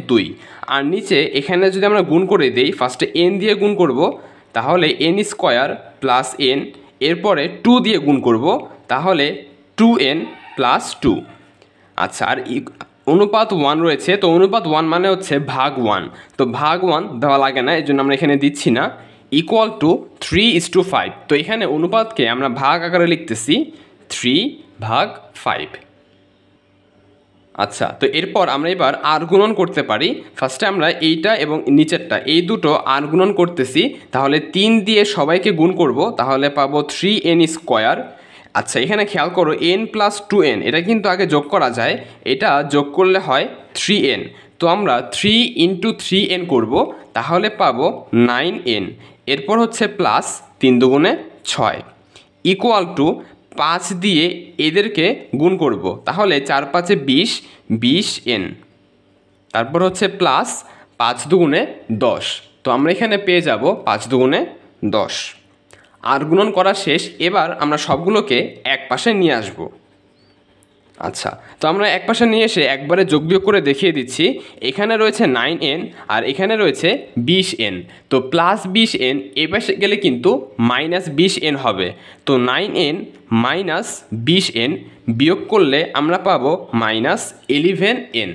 2। আর নিচে এখানে যদি আমরা গুণ করে দিই, ফার্স্টে n দিয়ে গুণ করব, তাহলে n² প্লাস n, এরপরে 2 দিয়ে গুণ করব, তাহলে 2n প্লাস 2। আচ্ছা, আর অনুপাত 1 রয়েছে, তো অনুপাত 1 মানে হচ্ছে ভাগ 1, তো ভাগ 1 দেওয়া লাগে না, এই জন্য আমরা এখানে দিচ্ছি না, ইকুয়াল টু 3:5। তো এখানে অনুপাতকে আমরা ভাগ আকারে লিখতেছি 3/5। আচ্ছা, তো এরপর আমরা এবার আর গুণন করতে পারি। ফার্স্টে আমরা এইটা এবং নিচেরটা এই দুটো আর গুণন করতেছি, তাহলে 3 দিয়ে সবাইকে গুণ করব, তাহলে পাবো 3n²। আচ্ছা, এখানে খেয়াল করো n+2n, এটা কিন্তু আগে যোগ করা যায়, এটা যোগ করলে হয় 3n। তো আমরা 3 × 3n করব, তাহলে পাবো 9n। এরপর হচ্ছে প্লাস 3 দুগুণে 6 ইকুয়াল টু 5 দিয়ে এদেরকে গুণ করব, তাহলে 4 5 20, 20n। তারপর হচ্ছে প্লাস 5 দুগুণে 10, তো আমরা এখানে পেয়ে যাব 5 দুগুণে 10। আর গুণন করা শেষ, এবার আমরা সবগুলোকে এক পাশে নিয়ে আসব। আচ্ছা, তো আমরা এক পাশে নিয়ে এসে একবারে যোগ বিয়োগ করে দেখিয়ে দিচ্ছি। এখানে রয়েছে 9n আর এখানে রয়েছে 20n, তো প্লাস 20n এই পাশে গেলে কিন্তু -20n হবে। তো 9n মাইনাস 20n বিয়োগ করলে আমরা পাবো -11n।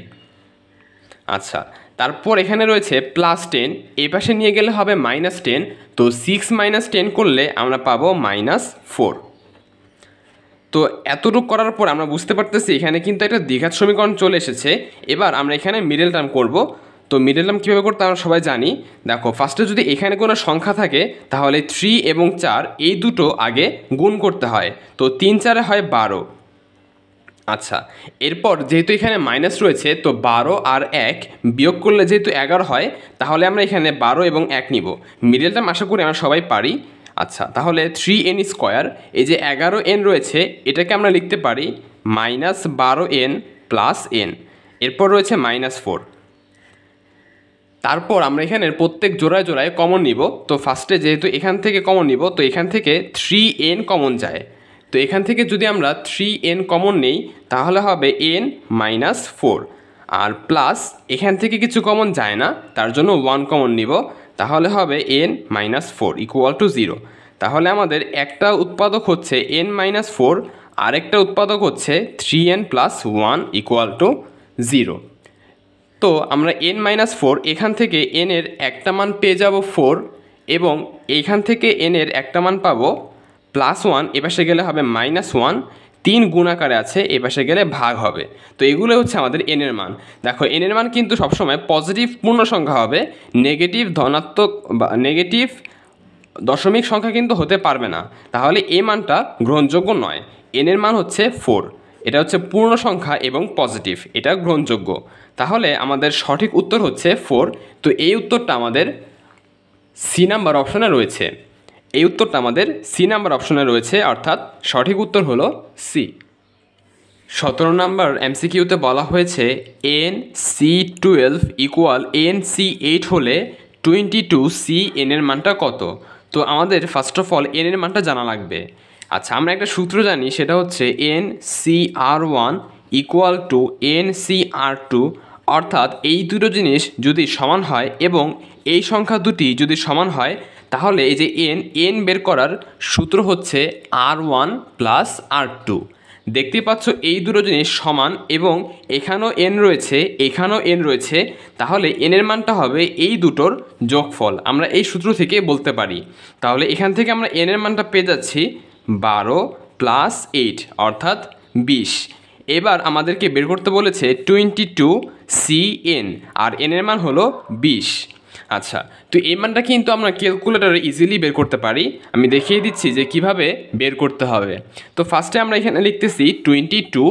আচ্ছা, তারপর এখানে রয়েছে +10, এই পাশে নিয়ে গেলে হবে -10, তো 6 - 10 করলে আমরা পাবো -4। তো এতটুকু করার পর আমরা বুঝতে পারতেছি এখানে কিন্তু একটা দ্বিঘাত সমীকরণ চলে এসেছে। এবার আমরা এখানে মিডল টার্ম করব। তো মিডল টার্ম কীভাবে করতে আমরা সবাই জানি। দেখো, ফার্স্টে যদি এখানে কোনো সংখ্যা থাকে তাহলে 3 এবং 4 এই দুটো আগে গুণ করতে হয়। তো 3 4 হয় 12। আচ্ছা, এরপর যেহেতু এখানে মাইনাস রয়েছে, তো 12 আর 1 বিয়োগ করলে যেহেতু 11 হয়, তাহলে আমরা এখানে 12 এবং 1 নিব। মিডল টার্ম আশা করি আমরা সবাই পারি। আচ্ছা, তাহলে 3n স্কোয়ার, এই যে 11n রয়েছে এটাকে আমরা লিখতে পারি -12n প্লাস n, এরপর রয়েছে -4। তারপর আমরা এখানের প্রত্যেক জোড়ায় জোড়ায় কমন নিব। তো ফার্স্টে যেহেতু এখান থেকে কমন নিব, তো এখান থেকে 3n কমন যায়। তো এখান থেকে যদি আমরা 3n কমন নেই তাহলে হবে n -4, আর প্লাস এখান থেকে কিছু কমন যায় না, তার জন্য 1 কমন নিব, তাহলে হবে n -4 = 0। তাহলে আমাদের একটা উৎপাদক হচ্ছে n -4, আরেকটা উৎপাদক হচ্ছে 3n + 1 = 0। তো আমরা n -4 এখান থেকে n এর একটা মান পেয়ে যাব 4, এবং এইখান থেকে n এর একটা মান পাবো +1, এপাশে গেলে হবে -1, 3 গুণ আকারে আছে, এপাশে গেলে ভাগ হবে। তো এগুলো হচ্ছে আমাদের n এর মান। দেখো, n এর মান কিন্তু সবসময় পজিটিভ পূর্ণ সংখ্যা হবে, নেগেটিভ ধনাত্মক বা নেগেটিভ দশমিক সংখ্যা কিন্তু হতে পারবে না, তাহলে এই মানটা গ্রহণযোগ্য নয়। n এর মান হচ্ছে 4, এটা হচ্ছে পূর্ণ সংখ্যা এবং পজিটিভ, এটা গ্রহণযোগ্য। তাহলে আমাদের সঠিক উত্তর হচ্ছে 4। তো এই উত্তরটা আমাদের সি নাম্বার অপশনে রয়েছে। এই উত্তরটা আমাদের সি নাম্বার অপশনে রয়েছে, অর্থাৎ সঠিক উত্তর হলো সি। 17 নম্বর এমসিকিউতে বলা হয়েছে NC12 = NC8 হলে 22CN এর মানটা কত। তো আমাদের ফার্স্ট অফ অল n এর মানটা জানা লাগবে। আচ্ছা, আমরা একটা সূত্র জানি, সেটা হচ্ছে NCR1 = NCR2, অর্থাৎ এই দুটো জিনিস যদি সমান হয় এবং এই সংখ্যা দুটি যদি সমান হয়, তাহলে এই যে n বের করার সূত্র হচ্ছে R1 + R2। দেখতে পাচ্ছ এই দুটো জিনিস সমান, এবং এখানেও n রয়েছে, এখানেও n রয়েছে, তাহলে n এর মানটা হবে এই দুটোর যোগফল, আমরা এই সূত্র থেকে বলতে পারি। তাহলে এখান থেকে আমরা n এর মানটা পেয়ে যাচ্ছি 12 + 8 অর্থাৎ 20। এবার আমাদেরকে বের করতে বলেছে 22CN, আর n এর মান হলো 20। আচ্ছা, তো এই মানটা কিন্তু আমরা ক্যালকুলেটরে ইজিলি বের করতে পারি। আমি দেখিয়ে দিচ্ছি যে কিভাবে বের করতে হবে। তো ফার্স্টে আমরা এখানে লিখতেছি 22,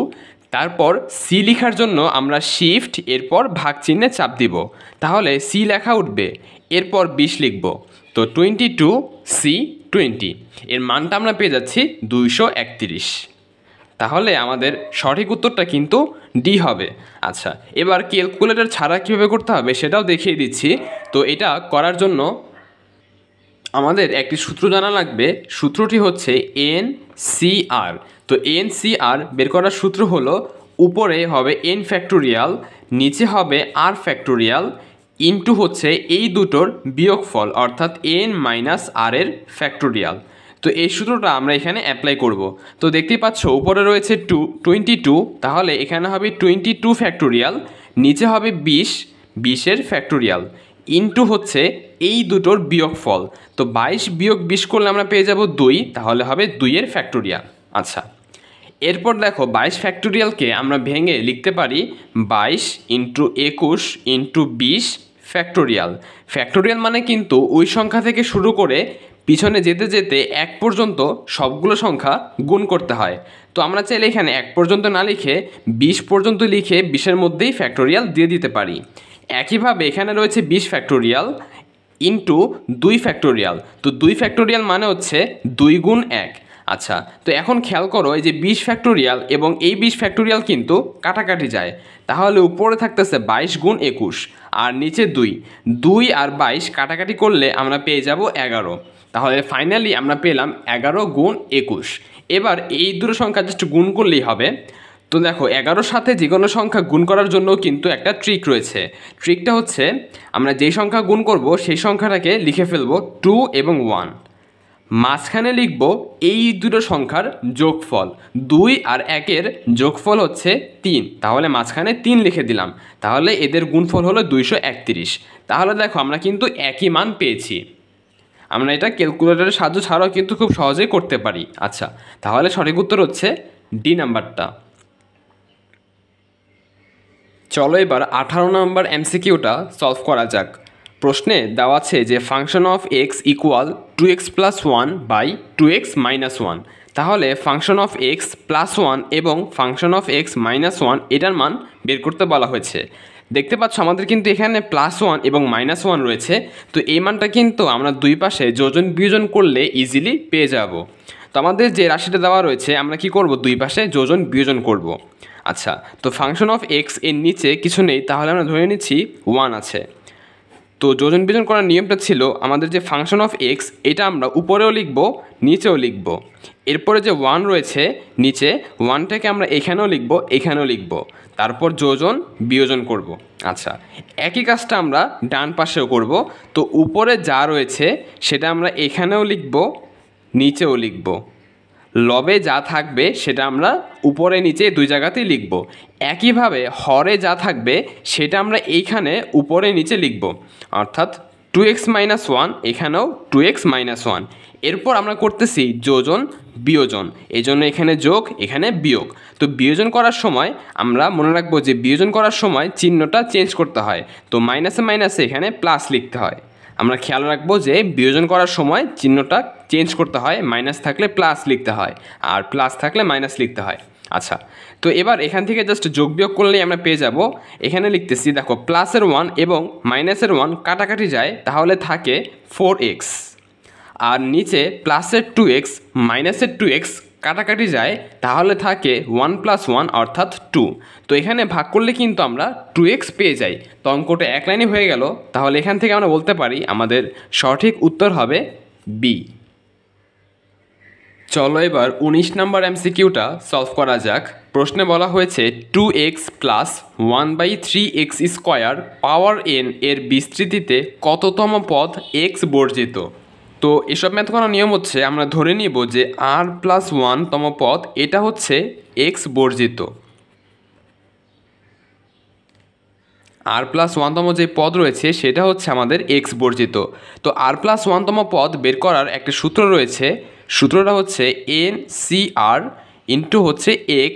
তারপর সি লেখার জন্য আমরা শিফট এরপর ভাগ চিহ্নে চাপ দিব, তাহলে সি লেখা উঠবে, এরপর 20 লিখব। তো 22C20, এর মানটা আমরা পেয়ে যাচ্ছি 231। তাহলে আমাদের সঠিক উত্তরটা কিন্তু ডি হবে। আচ্ছা, এবার ক্যালকুলেটর ছাড়া কীভাবে করতে হবে সেটাও দেখিয়ে দিচ্ছি। তো এটা করার জন্য আমাদের একটি সূত্র জানা লাগবে, সূত্রটি হচ্ছে NCR। তো NCR বের করার সূত্র হলো, উপরে হবে n ফ্যাক্টোরিয়াল, নিচে হবে r ফ্যাক্টোরিয়াল, ইনটু হচ্ছে এই দুটোর বিয়োগফল, অর্থাৎ n - r এর ফ্যাক্টোরিয়াল। তো এই সূত্রটা আমরা এখানে অ্যাপ্লাই করব। তো দেখতেই পাচ্ছ উপরে রয়েছে 22, তাহলে এখানে হবে 22 ফ্যাক্টোরিয়াল, নিচে হবে 20 এর ফ্যাক্টোরিয়াল, ইনটু হচ্ছে এই দুটোর বিয়োগফল। তো 22 - 20 করলে আমরা পেয়ে যাব 2, তাহলে হবে 2 এর ফ্যাক্টোরিয়াল। আচ্ছা, এরপর দেখো 22 ফ্যাক্টোরিয়ালকে আমরা ভেঙে লিখতে পারি 22 × 21 × 20 ফ্যাক্টোরিয়াল। ফ্যাক্টোরিয়াল মানে কিন্তু ওই সংখ্যা থেকে শুরু করে পিছনে যেতে যেতে 1 পর্যন্ত সবগুলো সংখ্যা গুণ করতে হয়। তো আমরা চাইলে এখানে 1 পর্যন্ত না লিখে 20 পর্যন্ত লিখে 20-এর মধ্যেই ফ্যাক্টোরিয়াল দিয়ে দিতে পারি। একইভাবে এখানে রয়েছে 20 ফ্যাক্টোরিয়াল ইন্টু 2 ফ্যাক্টোরিয়াল। তো 2 ফ্যাক্টোরিয়াল মানে হচ্ছে 2 গুণ 1। আচ্ছা, তো এখন খেয়াল করো, এই যে 20 ফ্যাক্টোরিয়াল এবং এই 20 ফ্যাক্টোরিয়াল কিন্তু কাটাকাটি যায়, তাহলে উপরে থাকতেছে 22 গুণ 21, আর নিচে 2 আর 22 কাটাকাটি করলে আমরা পেয়ে যাব 11। তাহলে ফাইনালি আমরা পেলাম 11 গুণ 21। এবার এই দুটো সংখ্যা জাস্ট গুণ করলেই হবে। তো দেখো, 11-র সাথে যে কোনো সংখ্যা গুণ করার জন্য কিন্তু একটা ট্রিক রয়েছে। ট্রিকটা হচ্ছে, আমরা যেই সংখ্যা গুণ করব সেই সংখ্যাটাকে লিখে ফেলবো 2 এবং 1, মাঝখানে লিখব এই দুটো সংখ্যার যোগফল, 2 আর 1-এর যোগফল হচ্ছে 3, তাহলে মাঝখানে 3 লিখে দিলাম, তাহলে এদের গুণফল হলো 231। তাহলে দেখো আমরা কিন্তু একই মান পেয়েছি। আমরা এটা ক্যালকুলেটরের সাহায্য ছাড়াও কিন্তু খুব সহজেই করতে পারি। আচ্ছা, তাহলে সঠিক উত্তর হচ্ছে ডি নাম্বারটা। চলো এবার 18 নম্বর এমসিকিউটা সলভ করা যাক। প্রশ্নে দেওয়া আছে যে function of x equal 2x plus 1 by 2x minus 1। তাহলে ফাংশন অফ এক্স প্লাস 1 এবং ফাংশন অফ এক্স মাইনাস 1 এটার মান বের করতে বলা হয়েছে। দেখতে পাচ্ছ আমাদের কিন্তু এখানে +1 এবং -1 রয়েছে। তো এই মানটা কিন্তু আমরা দুই পাশে যোজন বিয়োজন করলে ইজিলি পেয়ে যাব। তো আমাদের যে রাশিটা দেওয়া রয়েছে আমরা কি করব, দুই পাশে যোজন বিয়োজন করব। আচ্ছা, তো ফাংশন অফ এক্স এর নিচে কিছু নেই, তাহলে আমরা ধরে নিচ্ছি 1 আছে। তো যোজন বিয়োজন করার নিয়মটা ছিল আমাদের যে ফাংশন অফ এক্স এটা আমরা উপরেও লিখব নিচেও লিখব। এরপরে যে 1 রয়েছে নিচে, 1টাকে আমরা এখানেও লিখব এখানেও লিখব, তারপর যোজন বিয়োজন করব। আচ্ছা, একই কাজটা আমরা ডান পাশেও করব। তো উপরে যা রয়েছে সেটা আমরা এখানেও লিখব নিচেও লিখব। লবে যা থাকবে সেটা আমরা উপরে নিচে দুই জায়গাতেই লিখব। একইভাবে হরে যা থাকবে সেটা আমরা এইখানে উপরে নিচে লিখব, অর্থাৎ 2x মাইনাস 1 এখানেও 2x মাইনাস 1। এরপর আমরা করতেছি যোজন বিয়োজন, এই জন্য এখানে যোগ এখানে বিয়োগ। তো বিয়োজন করার সময় আমরা মনে রাখবো যে বিয়োজন করার সময় চিহ্নটা চেঞ্জ করতে হয়। তো মাইনাসে মাইনাসে এখানে প্লাস লিখতে হয়। আমরা খেয়াল রাখবো যে বিয়োজন করার সময় চিহ্নটা চেঞ্জ করতে হয়, মাইনাস থাকলে প্লাস লিখতে হয় আর প্লাস থাকলে মাইনাস লিখতে হয়। আচ্ছা, তো এবার এখান থেকে জাস্ট যোগ বিয়োগ করলেই আমরা পেয়ে যাব। এখানে লিখতেছি, দেখো প্লাসের 1 এবং মাইনাসের 1 কাটাকাটি যায়, তাহলে থাকে 4x। আর নিচে প্লাসের 2x মাইনাসের 2x কাটাকাটি যায়, তাহলে থাকে 1 + 1 অর্থাৎ 2। তো এখানে ভাগ করলে কিন্তু আমরা 2x পেয়ে যাই। তো অঙ্কটা এক লাইনে হয়ে গেল। তাহলে এখান থেকে আমরা বলতে পারি আমাদের সঠিক উত্তর হবে বি। চলো এবার 19 নম্বর এমসিকিউটা সলভ করা যাক। প্রশ্নে বলা হয়েছে 2x প্লাস 1/3x² পাওয়ার n এর বিস্তৃতিতে কততম পদ x বর্জিত। তো এসব ম্যাথ করার নিয়ম হচ্ছে আমরা ধরে নিব যে r+1 তম পদ এটা হচ্ছে x বর্জিত। r+1 তম যে পদ রয়েছে সেটা হচ্ছে আমাদের x বর্জিত। তো r+1 তম পদ বের করার একটা সূত্র রয়েছে। সূত্রটা হচ্ছে NCR ইন্টু হচ্ছে x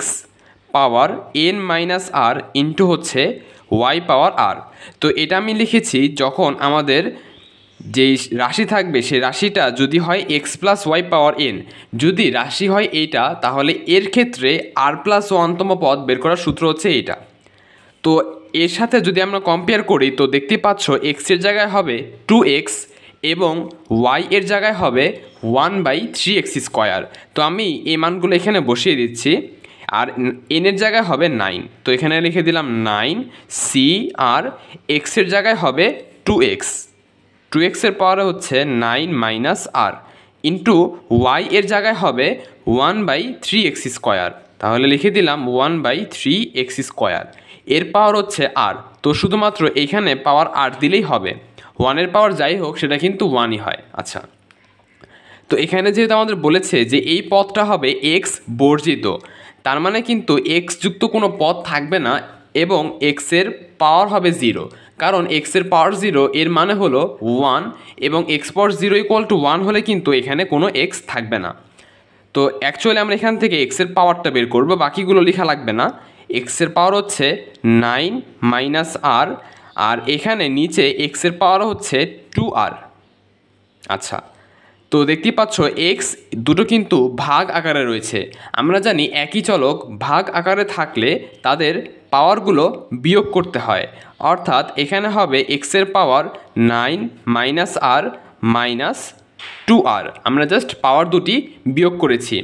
পাওয়ার n-r ইন্টু হচ্ছে y পাওয়ার r। তো এটা আমি লিখেছি যখন আমাদের যেই রাশি থাকবে সেই রাশিটা যদি হয় x প্লাস ওয়াই পাওয়ার n, যদি রাশি হয় এইটা, তাহলে এর ক্ষেত্রে r+1 তম পদ বের করার সূত্র হচ্ছে এইটা। তো এর সাথে যদি আমরা কম্পেয়ার করি তো দেখতে পাচ্ছ x এর জায়গায় হবে 2x এবং y এর জায়গায় হবে 1/3x²। তো আমি এই মানগুলো এখানে বসিয়ে দিচ্ছি। আর n এর জায়গায় হবে 9, তো এখানে লিখে দিলাম 9 c। আর x এর জায়গায় হবে 2x, 2x এর পাওয়ার হচ্ছে 9 - r ইন্টু y এর জায়গায় হবে 1/3x²। তাহলে লিখে দিলাম 1/3x²। এর পাওয়ার হচ্ছে r। তো শুধুমাত্র এইখানে পাওয়ার r দিলেই হবে, 1 এর পাওয়ার যাই হোক সেটা কিন্তু 1ই হয়। আচ্ছা, তো এখানে যেহেতু আমাদের বলেছে যে এই পদটা হবে x বর্জিত, তার মানে কিন্তু x যুক্ত কোনো পদ থাকবে না এবং x এর পাওয়ার হবে 0, কারণ x এর পাওয়ার 0 এর মানে হলো 1 এবং x পাওয়ার 0 = 1 হলে কিন্তু এখানে কোনো x থাকবে না। তো অ্যাকচুয়ালি আমরা এখান থেকে x এর পাওয়ারটা বের করব, বাকিগুলো লেখা লাগবে না। x এর পাওয়ার হচ্ছে 9 - r আর এখানে নিচে x এর পাওয়ার হচ্ছে 2r। আচ্ছা, তো দেখতেই পাচ্ছ x দুটো কিন্তু ভাগ আকারে রয়েছে। আমরা জানি একই চলক ভাগ আকারে থাকলে তাদের পাওয়ারগুলো বিয়োগ করতে হয়, অর্থাৎ এখানে হবে x এর পাওয়ার 9 - r মাইনাস 2r। আমরা জাস্ট পাওয়ার দুটি বিয়োগ করেছি।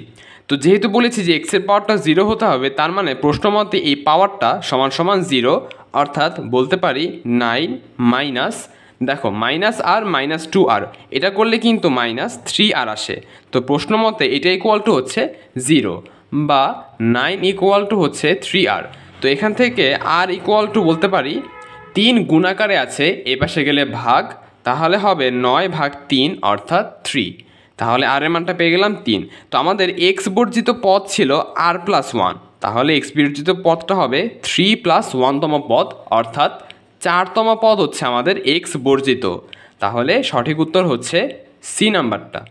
তো যেহেতু বলেছি যে x এর পাওয়ারটা 0 হতে হবে, তার মানে প্রশ্ন মতে এই পাওয়ারটা সমান সমান 0, অর্থাৎ বলতে পারি 9 দেখো -r মাইনাস 2r, এটা করলে কিন্তু -3r আসে। তো প্রশ্ন মতে এটা = হচ্ছে 0 বা 9 = হচ্ছে 3r। তো এখান থেকে r = বলতে পারি 3 গুণাকারে আছে, এ পাশে গেলে ভাগ, তাহলে হবে 9/3 অর্থাৎ 3। তাহলে r এর মানটা পেয়ে গেলাম 3। তো আমাদের x বর্জিত পদ ছিল r+1, তাহলে x বর্জিত পদটা হবে 3+1 তম পদ, অর্থাৎ 4তম পদ হচ্ছে আমাদের x বর্জিত। তাহলে সঠিক উত্তর হচ্ছে সি নাম্বারটা।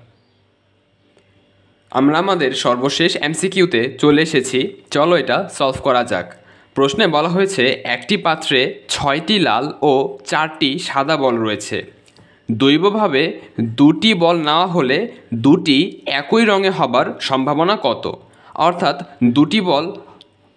আমরা আমাদের সর্বশেষ এমসিকিউতে চলে এসেছি, চলো এটা সলভ করা যাক। প্রশ্নে বলা হয়েছে একটি পাত্রে 6টি লাল ও 4টি সাদা বল রয়েছে। দৈবভাবে 2টি বল নেওয়া হলে 2টি একই রঙে হবার সম্ভাবনা কত? অর্থাৎ 2টি বল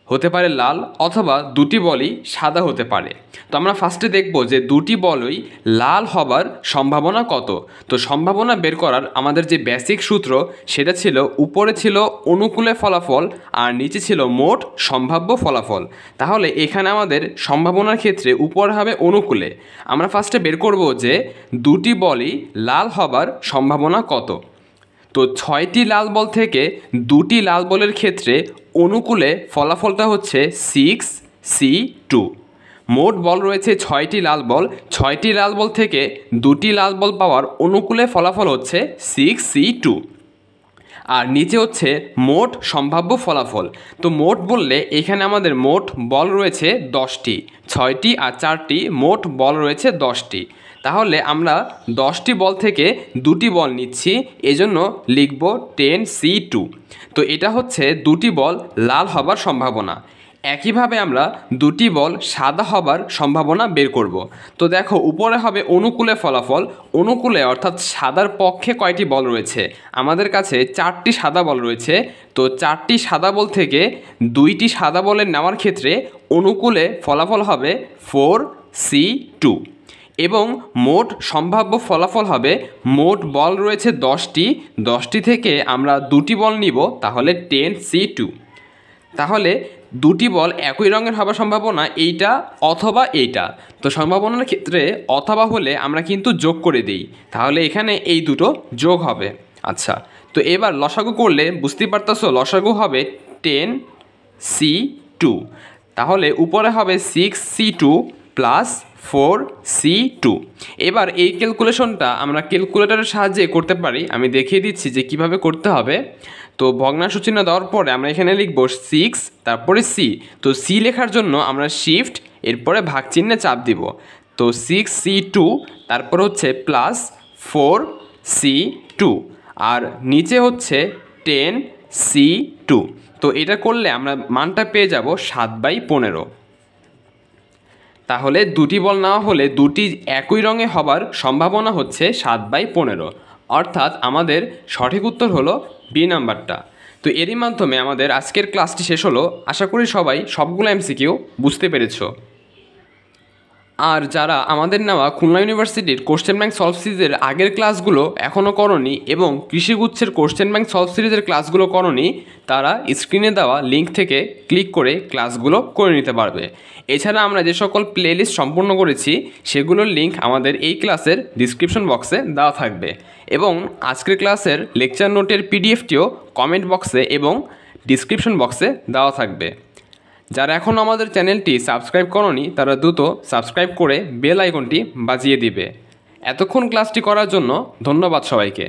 হতে পারে লাল অথবা 2টি বলই সাদা হতে পারে। তো আমরা ফার্স্টে দেখব যে 2টি বলই লাল হবার সম্ভাবনা কত। তো সম্ভাবনা বের করার আমাদের যে বেসিক সূত্র সেটা ছিল, উপরে ছিল অনুকূলে ফলাফল আর নিচে ছিল মোট সম্ভাব্য ফলাফল। তাহলে এখানে আমাদের সম্ভাবনার ক্ষেত্রে উপরে হবে অনুকূলে। আমরা ফার্স্টে বের করব যে 2টি বলই লাল হবার সম্ভাবনা কত। তো 6টি লাল বল থেকে 2টি লাল বলের ক্ষেত্রে অনুকূলে ফলাফলটা হচ্ছে 6C2। মোট বল রয়েছে 6টি লাল বল, 6টি লাল বল থেকে 2টি লাল বল পাওয়ার অনুকূলে ফলাফল হচ্ছে 6C2। আর নিচে হচ্ছে মোট সম্ভাব্য ফলাফল। তো মোট বললে এখানে আমাদের মোট বল রয়েছে 10টি, 6টি আর 4টি, মোট বল রয়েছে 10টি। তাহলে আমরা 10টি বল থেকে 2টি বল নিচ্ছি, এজন্য লিখব 10C2। তো এটা হচ্ছে 2টি বল লাল হবার সম্ভাবনা। একইভাবে আমরা 2টি বল সাদা হবার সম্ভাবনা বের করব। তো দেখো উপরে হবে অনুকূলে ফলাফল, অনুকূলে অর্থাৎ সাদার পক্ষে কয়টি বল রয়েছে? আমাদের কাছে 4টি সাদা বল রয়েছে। তো 4টি সাদা বল থেকে 2টি সাদা বলের নেওয়ার ক্ষেত্রে অনুকূলে ফলাফল হবে 4C2 এবং মোট সম্ভাব্য ফলাফল হবে, মোট বল রয়েছে 10টি, 10টি থেকে আমরা 2টি বল নিব, তাহলে 10C2। তাহলে 2টি বল একই রঙের হবার সম্ভাবনা এইটা অথবা এইটা। তো সম্ভাবনার ক্ষেত্রে অথবা হলে আমরা কিন্তু যোগ করে দিই, তাহলে এখানে এই দুটো যোগ হবে। আচ্ছা, তো এবার লসাগু করলে বুঝতেই পারতেছো লসাগু হবে 10C2। তাহলে উপরে হবে 6C2 প্লাস 4C2। এবার এই ক্যালকুলেশনটা আমরা ক্যালকুলেটরের সাহায্যে করতে পারি। আমি দেখিয়ে দিচ্ছি যে কিভাবে করতে হবে। তো ভগ্নাংশ চিহ্ন দেওয়ার পরে আমরা এখানে লিখব 6 তারপরে সি। তো সি লেখার জন্য আমরা শিফট এরপরে ভাগ চিহ্নে চাপ দিব। তো 6C2 তারপর হচ্ছে প্লাস 4C2 আর নিচে হচ্ছে 10C2। তো এটা করলে আমরা মানটা পেয়ে যাব 7/15। তাহলে 2টি বল নেওয়া হলে 2টি একই রঙে হবার সম্ভাবনা হচ্ছে 7/15, অর্থাৎ আমাদের সঠিক উত্তর হলো বি নাম্বারটা। তো এরই মাধ্যমে আমাদের আজকের ক্লাসটি শেষ হলো। আশা করি সবাই সবগুলো এমসিকিউ বুঝতে পেরেছো। আর যারা আমাদের নেওয়া খুলনা ইউনিভার্সিটির কোশ্চেন ব্যাংক সলভ সিরিজের আগের ক্লাসগুলো এখনও করনি এবং কৃষিগুচ্ছের কোশ্চেন ব্যাংক সলভ সিরিজের ক্লাসগুলো করনি, তারা স্ক্রিনে দেওয়া লিঙ্ক থেকে ক্লিক করে ক্লাসগুলো করে নিতে পারবে। এছাড়া আমরা যে সকল প্লেলিস্ট সম্পূর্ণ করেছি সেগুলোর লিঙ্ক আমাদের এই ক্লাসের ডিসক্রিপশন বক্সে দেওয়া থাকবে এবং আজকের ক্লাসের লেকচার নোটের পিডিএফটিও কমেন্ট বক্সে এবং ডিসক্রিপশন বক্সে দেওয়া থাকবে। যারা এখনও আমাদের চ্যানেলটি সাবস্ক্রাইব করনি তারা দ্রুত সাবস্ক্রাইব করে বেল আইকনটি বাজিয়ে দিবে। এতক্ষণ ক্লাসটি করার জন্য ধন্যবাদ সবাইকে।